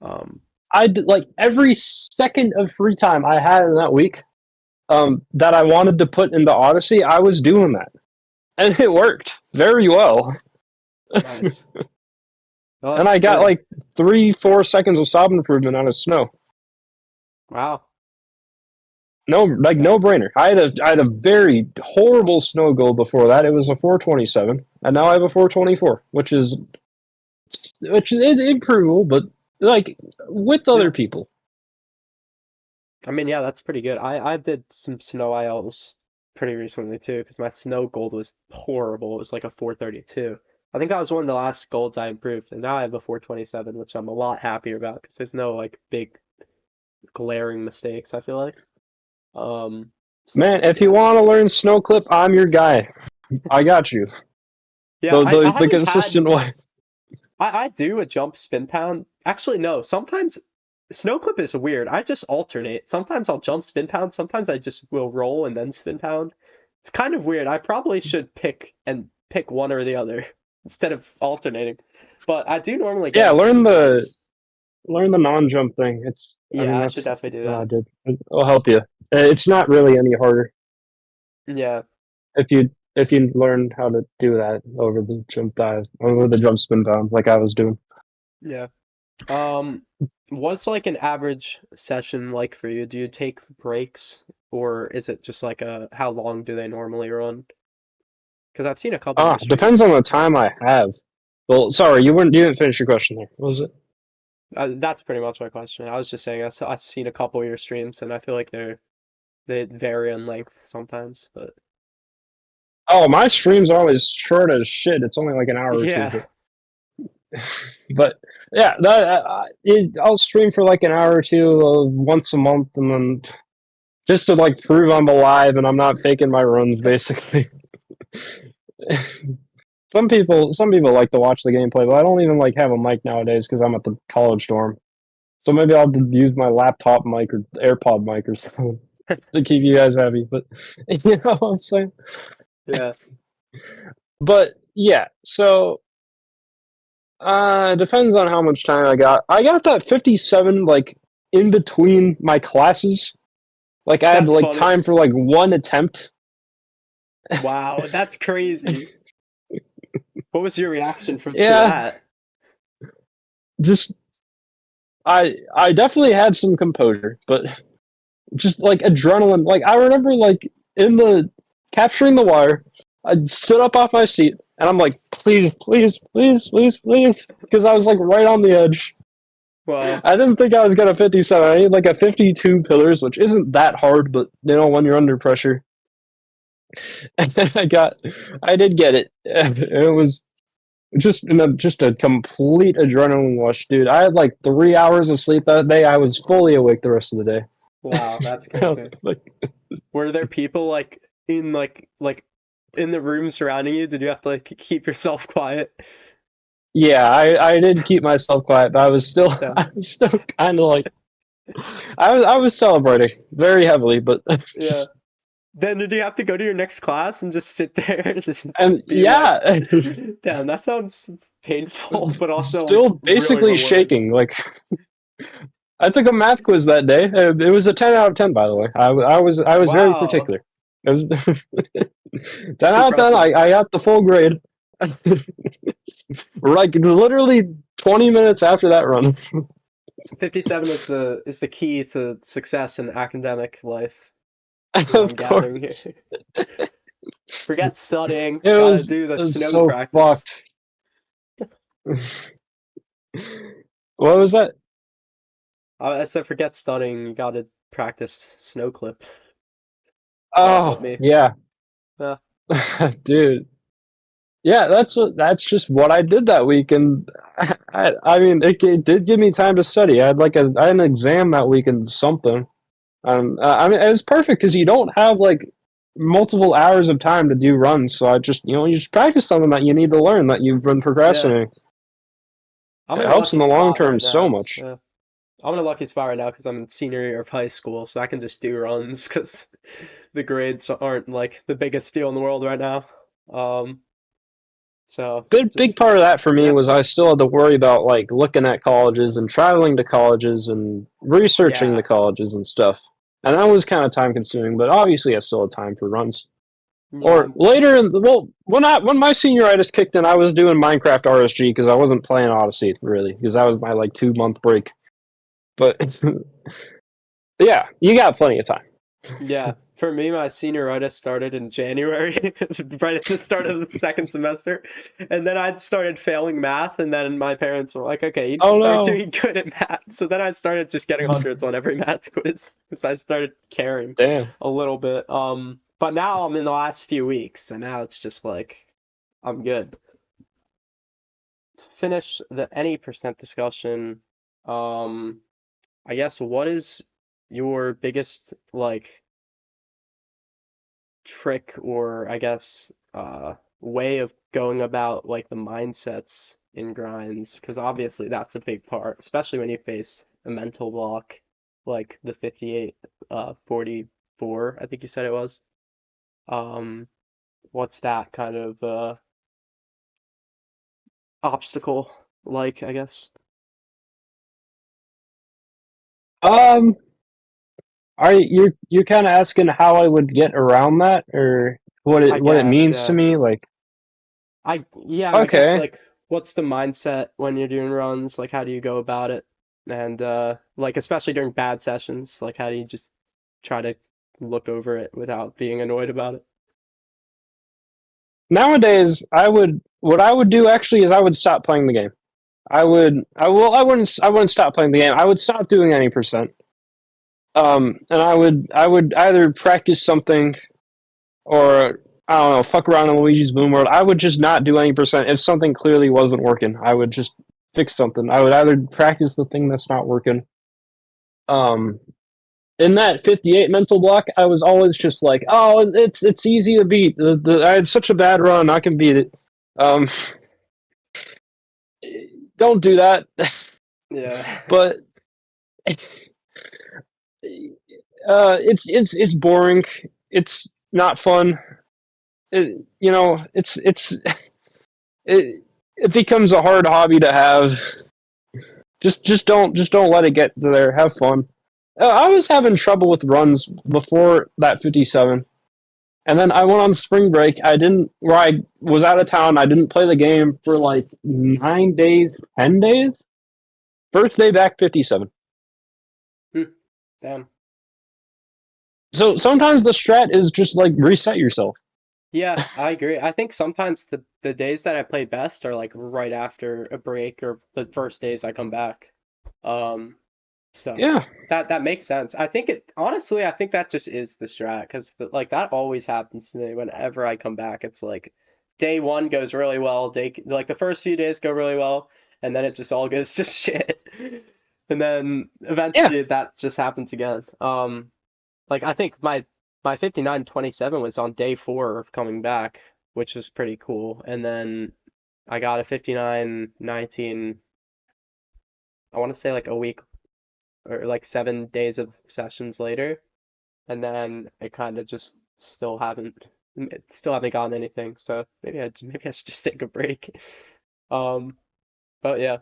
I did, like every second of free time I had in that week that I wanted to put into Odyssey, I was doing that. And it worked very well. Nice. Well, And I got good. like 3-4 seconds of sob improvement out of snow. Wow. No brainer. I had a very horrible snow goal before that. It was a 427, and now I have a 424, which is improvable, but like with other people. I mean, yeah, that's pretty good. I did some snow ILs pretty recently too, because my snow gold was horrible. It was like a 432. I think that was one of the last golds I improved, and now I have a 427, which I'm a lot happier about because there's no like big glaring mistakes, I feel like. Man, if you want to learn snow clip, I'm your guy. I got you. Yeah, I The haven't consistent way. I do a jump spin pound. Actually, no. Sometimes snow clip is weird. I just alternate. Sometimes I'll jump spin pound. Sometimes I just will roll and then spin pound. It's kind of weird. I probably should pick one or the other instead of alternating. But I do normally get it, which learn is nice. the non-jump thing. Yeah, I should That's definitely do that. dude. It'll help you. It's not really any harder Yeah. if you learn how to do that over the jump dive, over the jump spin down, like I was doing. Yeah. What's like an average session like for you? Do you take breaks or is it just like how long do they normally run? Because I've seen a couple of your Depends on streams. the time I have. Well, sorry, you didn't finish your question there. What was it? That's pretty much my question. I was just saying I've seen a couple of your streams and I feel like they vary in length sometimes, but Oh, my streams are always short as shit. It's only like an hour or two, yeah. but yeah, I'll stream for like an hour or two once a month, and then just to like prove I'm alive and I'm not faking my runs, basically. Some people like to watch the gameplay, but I don't even like have a mic nowadays because I'm at the college dorm. So maybe I'll use my laptop mic or AirPod mic or something to keep you guys happy. But you know what I'm saying? Yeah. But yeah, so depends on how much time I got. I got that 57 like in between my classes. Like I had That's like funny. time for like one attempt. Wow, that's crazy. What was your reaction to Yeah, that? just I definitely had some composure, but just like adrenaline. Like I remember like in the capturing the wire, I stood up off my seat and I'm like, please, please, please, please, please, because I was like right on the edge. Well, I didn't think I was gonna 57. I need like a 52 pillars, which isn't that hard, but you know when you're under pressure. And then I did get it. And it was just a complete adrenaline rush, dude. I had like 3 hours of sleep that day. I was fully awake the rest of the day. wow, that's crazy. Were there people like in the room surrounding you? Did you have to like keep yourself quiet? Yeah, I did keep myself quiet, but I was still Yeah. I was still kind of like I was celebrating very heavily, but Yeah. Then do you have to go to your next class and just sit there and just And be like, yeah, damn, that sounds painful, but also like still really basically rewarding. shaking. Like I took a math quiz that day. It was a 10 out of 10, by the way. I was very Wow, particular. It was 10 that's out of 10. impressive. I got the full grade. Like literally 20 minutes after that run. So 57 is the key to success in academic life. That's what I'm Of gathering course. here. Forget studying, It gotta was, do it the was snow so practice. fucked. What was that? I said forget studying, you gotta practice snow clip. That'll help Oh, me. yeah. Yeah. Dude. Yeah, that's just what I did that week, and I mean it did give me time to study. I had an exam that week and something. I mean it's perfect because you don't have like multiple hours of time to do runs, so I just you just practice something that you need to learn that you've been Yeah. procrastinating. I'm It in a helps in lucky the long spot term right so now. much. Yeah. I'm in a lucky spot right now because I'm in senior year of high school, so I can just do runs because the grades aren't like the biggest deal in the world right now. Um, so Big just part of that for me yeah, was I still had to worry about like looking at colleges and traveling to colleges and researching the yeah, colleges and stuff. And that was kind of time consuming, but obviously I still had time for runs. yeah. Or later, well, when my senioritis kicked in, I was doing Minecraft RSG because I wasn't playing Odyssey really because that was my like 2 month break. But yeah, you got plenty of time. Yeah, for me, my senioritis started in January, right at the start of the second semester. And then I started failing math, and then my parents were like, okay, you need to Oh start no! doing good at math. So then I started just getting hundreds on every math quiz because I started caring Damn. a little bit. But now I'm in the last few weeks, so now it's just like I'm good. To finish the any percent discussion, um, I guess what is your biggest like trick or I guess way of going about like the mindsets in grinds because obviously that's a big part, especially when you face a mental block like the 58 44 I think you said it was. Um what's that kind of obstacle like, I guess? Um, you're kind of asking how I would get around that, or I what it guess, means to yeah. me? Like, I guess okay, like what's the mindset when you're doing runs? Like how do you go about it? And like especially during bad sessions, like how do you just try to look over it without being annoyed about it? nowadays what I would do actually is I would stop playing the game. I wouldn't stop playing the game. I would stop doing any percent. And I would either practice something or I don't know, fuck around in Luigi's Boom World. I would just not do any percent if something clearly wasn't working. I would just fix something. I would either practice the thing that's not working. Um, in that 58 mental block, I was always just like, oh, it's easy to beat. I had such a bad run, I can beat it. Um, don't do that. Yeah. But it's boring. It's not fun. You know, it becomes a hard hobby to have. Just don't let it get there. Have fun. I was having trouble with runs before that 57, and then I went on spring break. I didn't where I was out of town. I didn't play the game for like 9 days, 10 days. Birthday back 57. Hmm. Damn. So sometimes the It's strat is just like reset yourself. yeah, I agree. I think sometimes the days that I play best are like right after a break or the first days I come back. Um, so Yeah, that makes sense. I think it honestly, I think that just is the strat because like that always happens to me whenever I come back. It's like day one goes really well, day like the first few days go really well, and then it just all goes to shit. And then yeah. eventually that just happens again. Like I think my 59-27 was on day four of coming back, which was pretty cool. And then I got a 59-19, I want to say like a week or like 7 days of sessions later. And then it kind of just still haven't gotten anything. So maybe I should just take a break. Um, but yeah,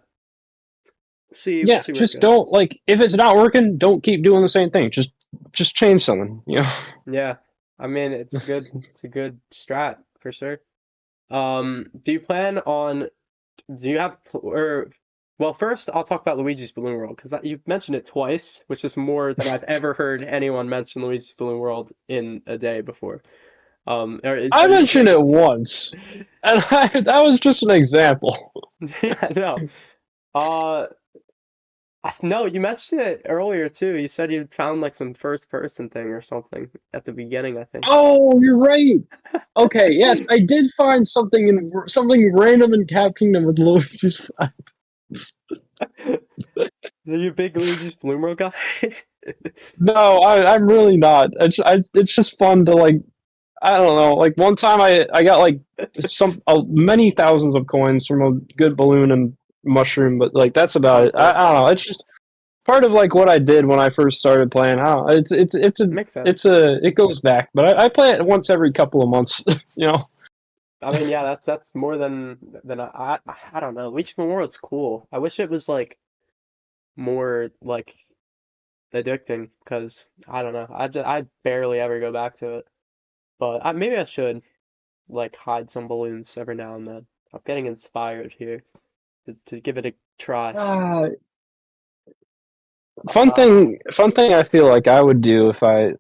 we'll Yeah, see where it just don't goes. like if it's not working, don't keep doing the same thing. Just change something, you know. Yeah, I mean it's good. It's a good strat for sure. Do you plan on? Do you have or? Well, first I'll talk about Luigi's Balloon World because you've mentioned it twice, which is more than I've ever heard anyone mention Luigi's Balloon World in a day before. I Are you mentioned big? it once, and that was just an example. Yeah, no. Uh, no, you mentioned it earlier too. You said you found like some first person thing or something at the beginning, I think. Oh, you're right. Okay, yes, I did find something random in Cap Kingdom with Luigi's. Are you a big Luigi's Balloon World guy? No, I'm really not. It's just fun to like. I don't know. Like one time, I got like many thousands of coins from a good balloon and mushroom, but like that's about it. Sounds lit. I don't know. It's just part of like what I did when I first started playing. I don't know. Makes sense. It goes back, but I play it once every couple of months. You know. I mean, yeah, that's more than I don't know. Luigi's Balloon World's cool. I wish it was like more like addicting because I don't know. I barely ever go back to it, but maybe I should like hide some balloons every now and then. I'm getting inspired here to give it a try. Uh, Uh, fun thing. I feel like I would do if I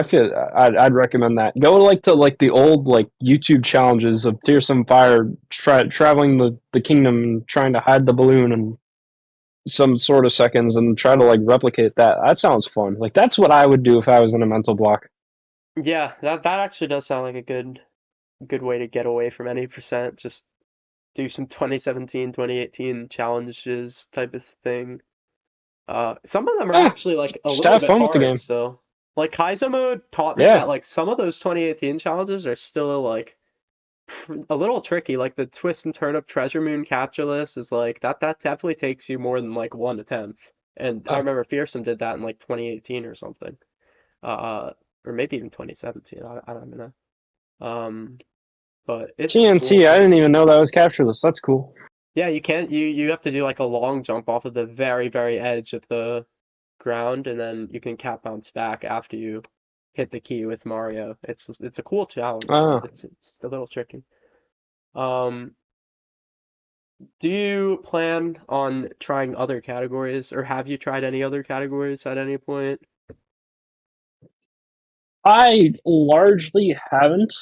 feel I'd recommend that. Go like to like the old like YouTube challenges of Fearsome Fire, traveling the kingdom and trying to hide the balloon in some sort of seconds and try to like replicate that. That sounds fun. Like that's what I would do if I was in a mental block. yeah, that actually does sound like a good way to get away from any percent. Just do some 2017, 2018 challenges type of thing. Some of them are Yeah, actually like a just little have bit fun with the hard game. still. Like Kaizo mode taught me Yeah. that like some of those 2018 challenges are still like a little tricky. Like the twist and turn up treasure moon capture list is like that definitely takes you more than like one attempt. And I Uh, remember Fearsome did that in like 2018 or something. Uh, or maybe even 2017. I don't know. Um, but it's cool TNT. I for didn't even know that was capture list. That's cool. yeah, you can't you have to do like a long jump off of the very edge of the ground and then you can cap bounce back after you hit the key with Mario. It's a cool challenge, but Ah. it's a little tricky. Um, do you plan on trying other categories or have you tried any other categories at any point? I largely haven't.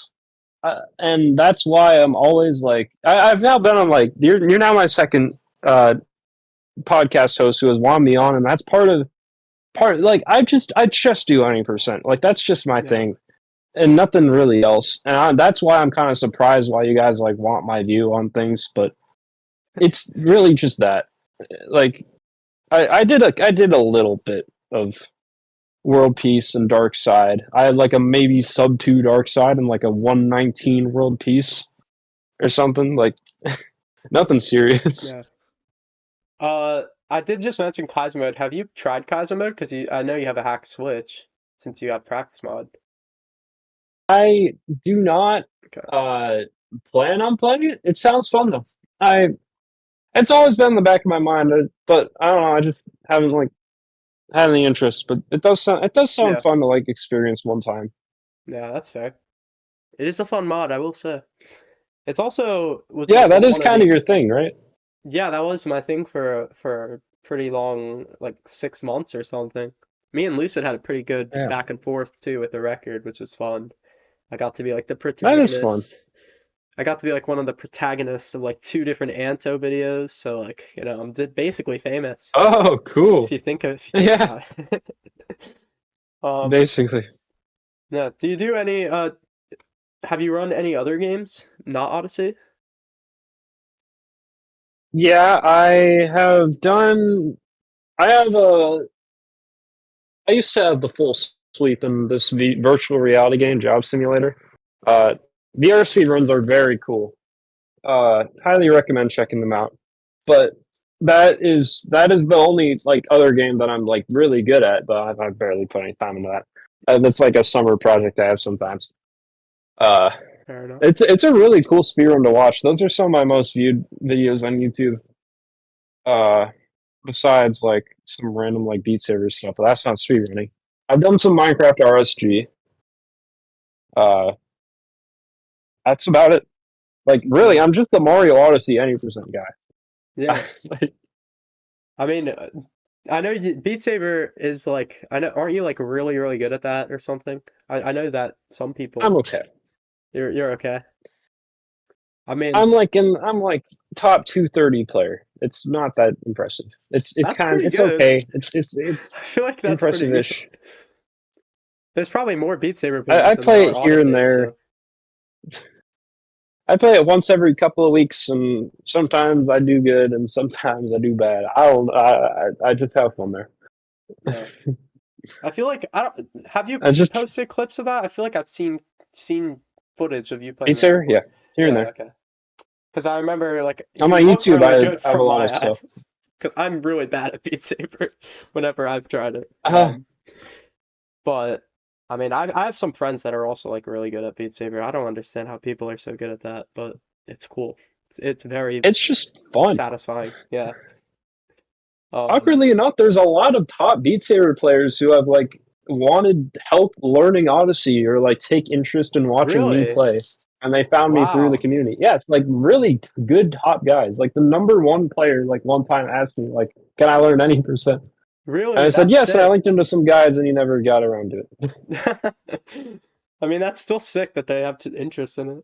And that's why I'm always like I've now been on like you're now my second uh, podcast host who has wanted me on, and that's part like I just do 90%. Like that's just my Yeah. thing, and nothing really else. And that's why I'm kind of surprised why you guys like want my view on things, but it's really just that. Like I did a little bit of world peace and dark side. I had like a maybe sub 2 dark side and like a 119 world peace or something like nothing serious. Yeah. I did just mention Kaizo mode. Have you tried Kaizo mode? Because I know you have a hack switch since you have practice mod. I do not Okay. plan on playing it. It sounds fun though. I it's always been in the back of my mind, but I don't know. I just haven't like had any interest. But it does sound Yeah. fun to like experience one time. Yeah, that's fair. It is a fun mod, I will say. It's also was Yeah, like that is one of kind of the your thing, right? yeah, that was my thing for a pretty long like 6 months or something. Me and Lucid had a pretty good Yeah, back and forth too with the record, which was fun. I got to be like the that is fun. protagonist. I got to be like one of the protagonists of like two different Anto videos, so like, I'm basically famous Oh, if cool. you think Yeah, about it. Um, basically. yeah. Do you do any have you run any other games? Not Odyssey? Yeah, I have done. I have a. I used to have the full sweep in this virtual reality game, Job Simulator. Uh, VR speed runs are very cool. Highly recommend checking them out. But that is the only like other game that I'm like really good at, but I've barely put any time into that. That's like a summer project I have sometimes. Uh, Fair enough. it's a really cool speedrun to watch. Those are some of my most viewed videos on YouTube. Besides like some random like Beat Saber stuff, but that's not speedrunning. I've done some Minecraft RSG. Uh, that's about it. Like really, I'm just the Mario Odyssey Any guy. Yeah. Like, I mean, I know Beat Saber is like, I know, aren't you like really, really good at that or something? I know that some people, I'm okay. you're okay. I mean, I'm like top 230 player. It's not that impressive. that's pretty it's good. okay. It's I feel like that's pretty good. impressive-ish. There's probably more Beat Saber I players than play there are it here and Odyssey, there. so I play it once every couple of weeks, and sometimes I do good, and sometimes I do bad. I just have fun there. yeah. I feel like I don't have you I just posted clips of that? I feel like I've seen footage of you playing Beat that Saber, before. yeah, here and Yeah, there. okay. Because I remember like On you my look YouTube, really good I have a from lot my of stuff. eyes. Because I'm really bad at Beat Saber whenever I've tried it. Uh, But I mean, I have some friends that are also like really good at Beat Saber. I don't understand how people are so good at that, but it's cool. It's very it's just fun. satisfying. Yeah. Awkwardly enough, there's a lot of top Beat Saber players who have like wanted help learning Odyssey or like take interest in watching me Really? play, and they found me through the Wow. community. Yeah, it's like really good top guys. Like the number one player, like one time asked me, like, "Can I learn any percent?" And Really? I said That's yes, and I sick. linked him to some guys, and he never got around to it. I mean, that's still sick that they have interest in it.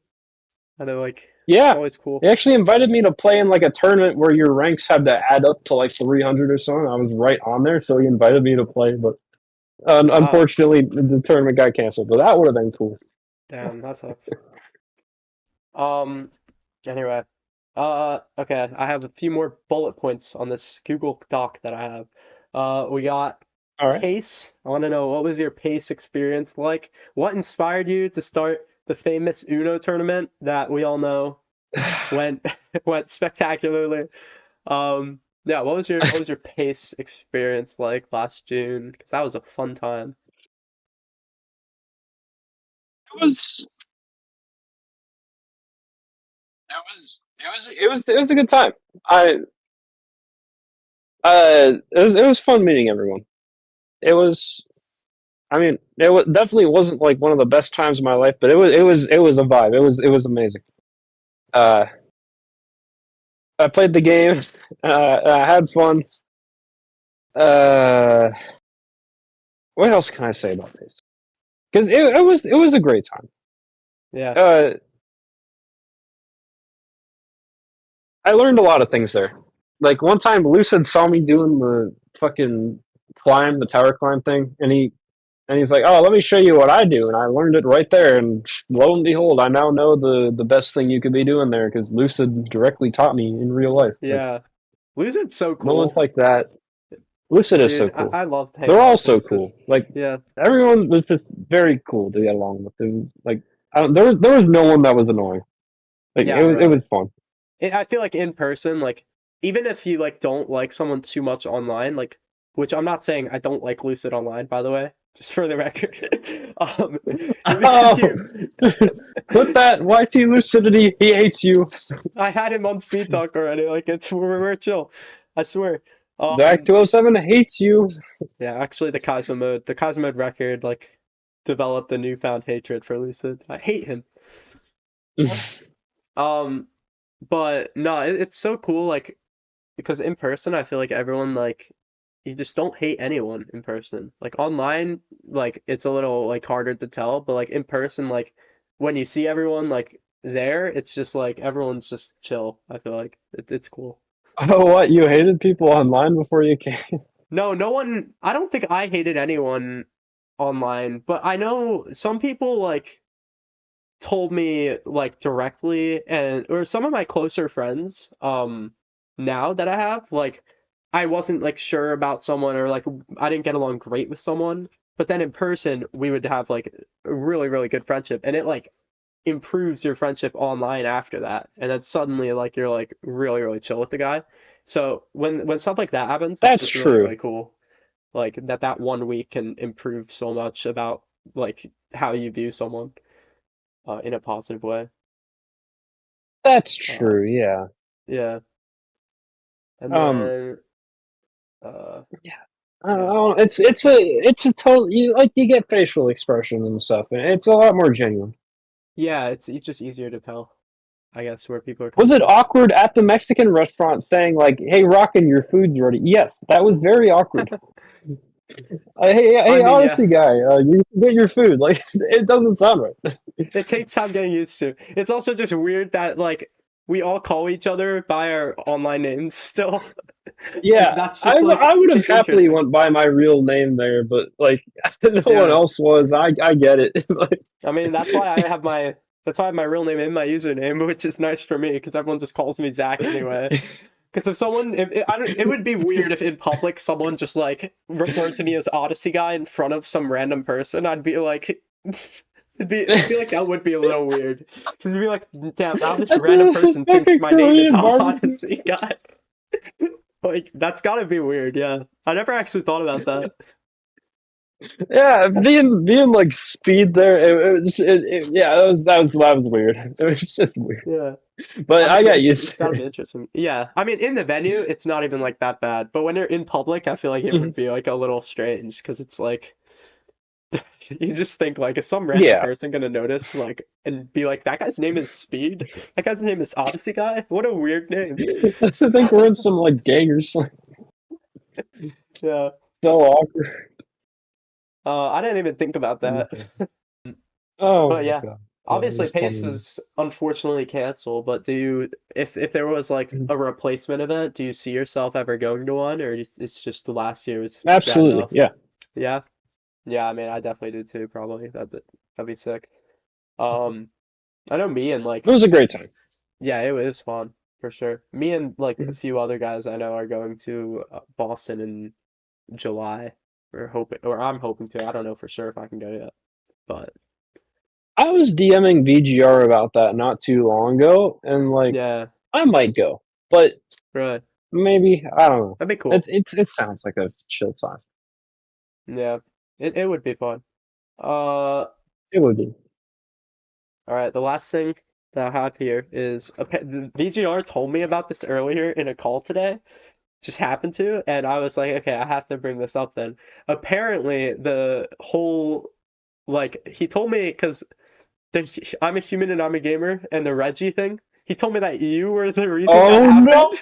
And they're like, it's Yeah, always cool. they actually invited me to play in like a tournament where your ranks had to add up to like 300 or something. I was right on there, so he invited me to play, but Wow. unfortunately, the tournament got canceled. But that would have been cool. Damn, that sucks. Um, anyway. Okay, I have a few more bullet points on this Google Doc that I have. We got All right. pace. I want to know, what was your pace experience like? What inspired you to start the famous Uno tournament that we all know went went spectacularly? Yeah, what was your pace experience like last June? Because that was a fun time. It was it was a good time. It was fun meeting everyone. It was I mean definitely wasn't like one of the best times of my life, but it was a vibe. It was amazing. Uh, I played the game. I had fun. Uh, what else can I say about this? Because it was a great time. Yeah. I learned a lot of things there. Like one time, Lucid saw me doing the fucking the tower climb thing, and he's like, "Oh, let me show you what I do," and I learned it right there. And lo and behold, I now know the best thing you could be doing there because Lucid directly taught me in real life. Like, Yeah. Lucid's so no one's cool. like that. Lucid is so Dude, cool. I loved hanging They're out all with so Lucid. cool. Like Yeah. everyone was just very cool to get along with. It was, like there was no one that was annoying. Like Yeah, it really. was fun. I feel like in person, like even if you like don't like someone too much online, like which I'm not saying I don't like Lucid online, by the way, just for the record. Even if Oh, you, clip that YT Lucidity. He hates you. I had him on SpeedTalk already. Like we're chill, I swear. Zach 207 hates you. Yeah, actually, the Kaizo mode record, like developed a newfound hatred for Lucid. I hate him. Um, but no, it's so cool, like because in person, I feel like everyone like you just don't hate anyone in person. Like online, like it's a little like harder to tell, but like in person, like when you see everyone like there, it's just like everyone's just chill. I feel like it's cool. Oh, what? You hated people online before you came? No, no one. I don't think I hated anyone online, but I know some people like told me like directly and or some of my closer friends now that I have like I wasn't like sure about someone or like I didn't get along great with someone, but then in person we would have like a really really good friendship and it like improves your friendship online after that and then suddenly like you're like really really chill with the guy. So when stuff like that happens, it's That's just really true. really cool. like that 1 week can improve so much about like how you view someone in a positive way. That's Uh, true. Yeah. yeah, and Um. then Yeah. I don't yeah, know. It's a total. You get facial expressions and stuff, and it's a lot more genuine. yeah, it's just easier to tell, I guess, where people are Was coming it from. awkward at the Mexican restaurant saying like, "Hey, Rockin', your food's ready"? Yes, that was very awkward. I Hey, mean, yeah, Odyssey guy, you can get your food. Like, it doesn't sound right. it takes time getting used to. It's also just weird that like we all call each other by our online names still. Like Yeah, that's just like I would have it's happily interesting. went by my real name there, but like, no one Yeah. else was. I get it. Like, I mean, that's why I have my real name in my username, which is nice for me because everyone just calls me Zach anyway. Because if someone, if I don't, it would be weird if in public someone just like referred to me as Odyssey guy in front of some random person. I'd be like, I feel like that would be a little weird. Because you'd be like, damn, now this at random the person thinks fucking my name is Korean barbecue. Odyssey guy. Like that's gotta be weird. Yeah, I never actually thought about that. Yeah, being like speed there, yeah, that was weird. It was just weird, Yeah. I but I mean, got it's used to gotta be interesting. Yeah, I mean, in the venue, it's not even like that bad. But when you're in public, I feel like it would it. be like a little strange because it's like you just think like, is some random Yeah, person gonna notice like and be like, that guy's name is Speed? That guy's name is Odyssey Guy? What a weird name. I think we're in some like gang or something. Yeah. So awkward. I didn't even think about that. Oh But my yeah, god, that obviously was Pace funny. is unfortunately canceled. But do you, if there was like a replacement event, do you see yourself ever going to one, or it's just the last year was bad Absolutely, enough? yeah. Yeah. Yeah, I mean, I definitely do too, probably. That'd be sick. Um, I know me and It like, was a great time. yeah, it was fun for sure. Me and like a few other guys I know are going to Boston in July. We're hoping, or I'm hoping to. I don't know for sure if I can go yet, but I was DMing VGR about that not too long ago, and like yeah, I might go, but really, maybe I don't know. that'd be cool. It sounds like a chill time. Yeah, it would be fun. Uh, It would be. all right, the last thing that I have here is the VGR told me about this earlier in a call today. Just happened to, and I was like, okay, I have to bring this up then. Apparently, the whole like he told me because I'm a human and I'm a gamer, and the Reggie thing. He told me that you were the reason that Oh happened. no!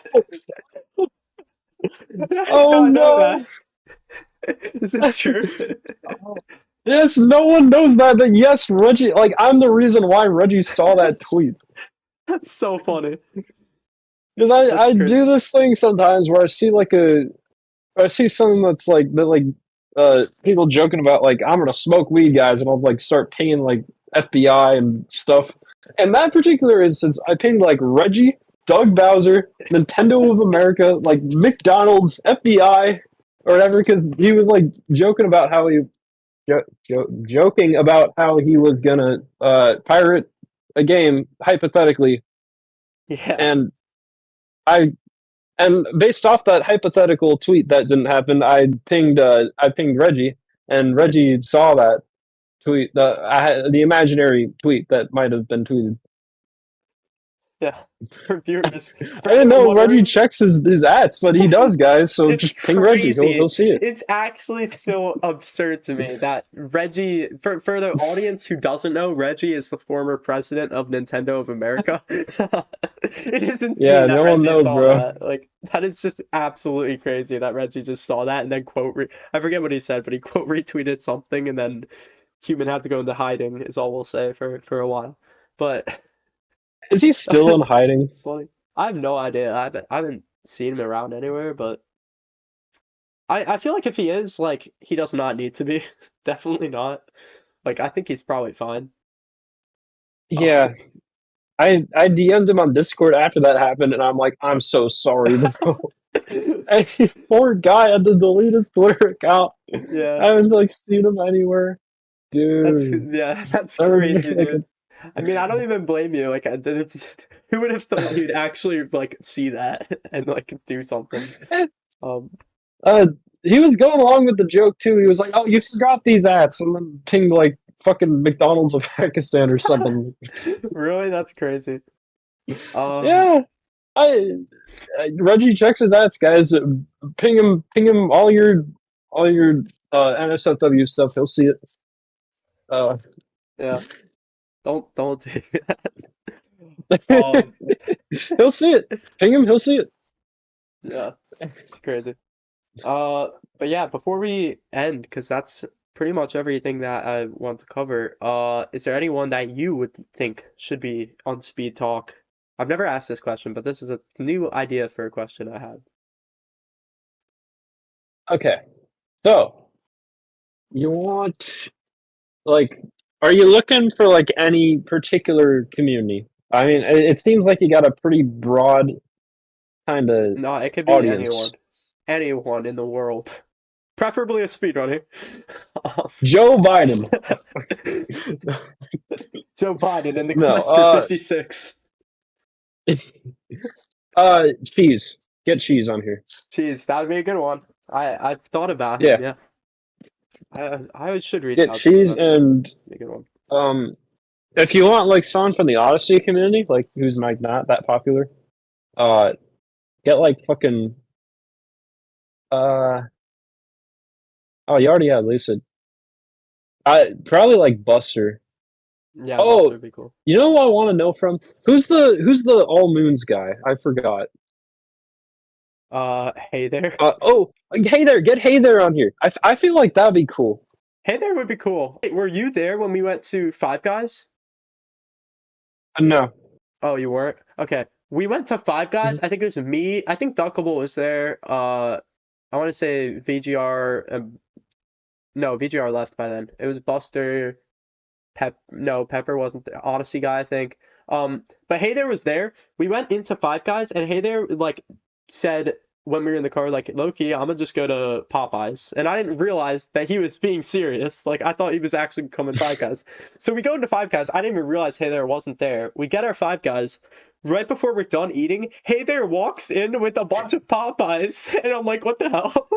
I did Oh not know no! that. Is it true? Yes, no one knows that, but yes, Reggie. Like I'm the reason why Reggie saw that tweet. That's so funny. Because That's I crazy. do this thing sometimes where I see something that's like people joking about like I'm gonna smoke weed, guys, and I'll like start pinging like FBI and stuff. And that particular instance, I pinged like Reggie, Doug Bowser, Nintendo of America, like McDonald's, FBI, or whatever, because he was like joking about how he was gonna pirate a game hypothetically, Yeah. and I and based off that hypothetical tweet that didn't happen, I pinged Reggie, and Reggie saw that tweet, the imaginary tweet that might have been tweeted. Yeah. For viewers, I for didn't anyone know Reggie wondering, checks his ats, but he does, guys. So it's just ping Reggie. crazy. He'll see it. It's actually so absurd to me that Reggie, for the audience who doesn't know, Reggie is the former president of Nintendo of America. It is insane Yeah, that no one Reggie knows, saw bro. that. Like, that is just absolutely crazy that Reggie just saw that and then I forget what he said, but he quote retweeted something and then Human had to go into hiding, is all we'll say for a while. But Is he still in hiding? it's funny. I have no idea. I haven't seen him around anywhere, but I feel like if he is, like, he does not need to be. Definitely not. Like, I think he's probably fine. Oh, Yeah, I DM'd him on Discord after that happened, and I'm like, I'm so sorry, bro. And poor guy had to delete his Twitter account. yeah, I haven't like seen him anywhere, dude. that's Never crazy, been dude. I mean, I don't even blame you. Like, who would have thought he'd actually like see that and like do something? like Um, Uh, he was going along with the joke too. He was like, "Oh, you forgot these ats," and then pinged like fucking McDonald's of Pakistan or something. Really? That's crazy. Yeah, I Reggie checks his ats, guys. Ping him all your NSFW stuff. He'll see it. Yeah. Don't do that. Um, He'll see it. Ping him. He'll see it. yeah, it's crazy. But yeah, before we end, because that's pretty much everything that I want to cover, is there anyone that you would think should be on Speed Talk? I've never asked this question, but this is a new idea for a question I had. Okay, so you want like, are you looking for like any particular community? I mean, it seems like you got a pretty broad kind of No, it could be audience. anyone in the world, preferably a speedrunner. Joe Biden. Joe Biden in the No, quest for 56. cheese. Get cheese on here. Jeez, that would be a good one. I've thought about Yeah. him. Yeah, I should reach Get out to him cheese eventually. and Be a good one. if you want like someone from the Odyssey community, like who's like not that popular, get like fucking oh, you already have Lisa. I probably like Buster. Yeah, Oh, Buster would be cool. you know what I want to know from? Who's the All Moons guy? I forgot. Hey there. Oh, hey there, get hey there on here. I feel like that'd be cool. Hey there would be cool. Wait, were you there when we went to Five Guys? No. Oh, you weren't? Okay. We went to Five Guys. I think it was me. I think Duckable was there. I want to say VGR. No, VGR left by then. It was Buster. No, Pepper wasn't there. Odyssey guy, I think. But Hey There was there. We went into Five Guys, and Hey There like said when we were in the car, like, low-key, I'm gonna just go to Popeyes. And I didn't realize that he was being serious. Like, I thought he was actually coming Five Guys. So we go into Five Guys. I didn't even realize Hey There wasn't there. We get our Five Guys. Right before we're done eating, Hey There walks in with a bunch of Popeyes. And I'm like, what the hell?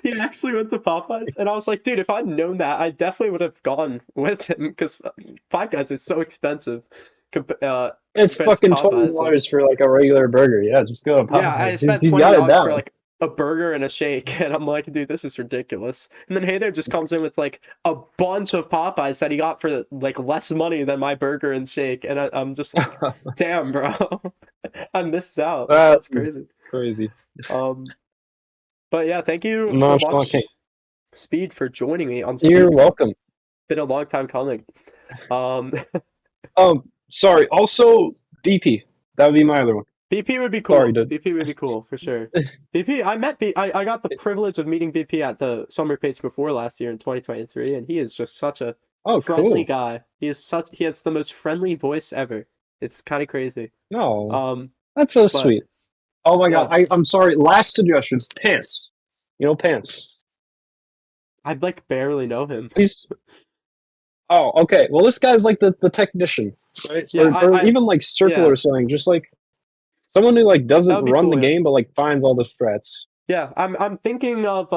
He actually went to Popeyes, and I was like, dude, if I'd known that, I definitely would have gone with him because Five Guys is so expensive. It's Compared to fucking Popeyes, $20 for like a regular burger. Yeah, just go to yeah, I Popeyes. spent You twenty got it dollars for down. like a burger and a shake, and I'm like, dude, this is ridiculous. And then Hey There just comes in with like a bunch of Popeyes that he got for like less money than my burger and shake, and I'm just like, damn, bro, I missed out. That's crazy. Crazy. But yeah, thank you No, so much, okay. Speed, for joining me on You're Speed. welcome. Been a long time coming. Sorry. Also, BP. That would be my other one. BP would be cool. Sorry, dude. BP would be cool for sure. BP, I got the privilege of meeting BP at the Summer Pace before last year in 2023, and he is just such a friendly cool. guy. He has the most friendly voice ever. It's kind of crazy. No, that's so sweet. Oh my god, I'm sorry. Last suggestion: pants. You know, pants. I like barely know him. He's. Oh, okay. Well, this guy's like the technician, right? Yeah, or even like Circle or something. Just like someone who like doesn't run the game, but like finds all the strats. Yeah, I'm thinking of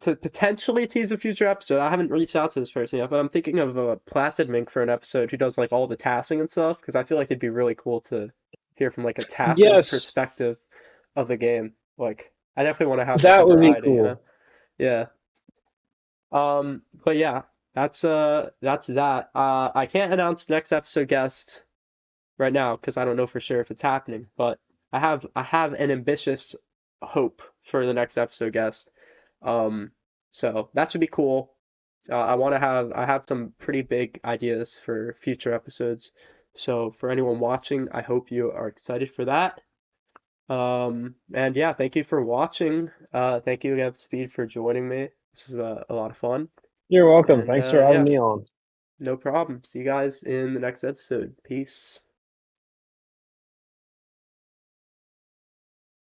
to potentially tease a future episode. I haven't reached out to this person yet, but I'm thinking of Placid Mink for an episode who does like all the tasking and stuff, because I feel like it'd be really cool to hear from like a tasking perspective of the game. Like, I definitely want to have that would variety, be cool. you know? Yeah. But yeah, that's that. I can't announce the next episode guest right now because I don't know for sure if it's happening, but I have an ambitious hope for the next episode guest. So that should be cool. I have some pretty big ideas for future episodes. So for anyone watching, I hope you are excited for that. And yeah, thank you for watching. Thank you again, Speed, for joining me. This is a lot of fun. You're welcome. And, Thanks for having me on. No problem. See you guys in the next episode. Peace.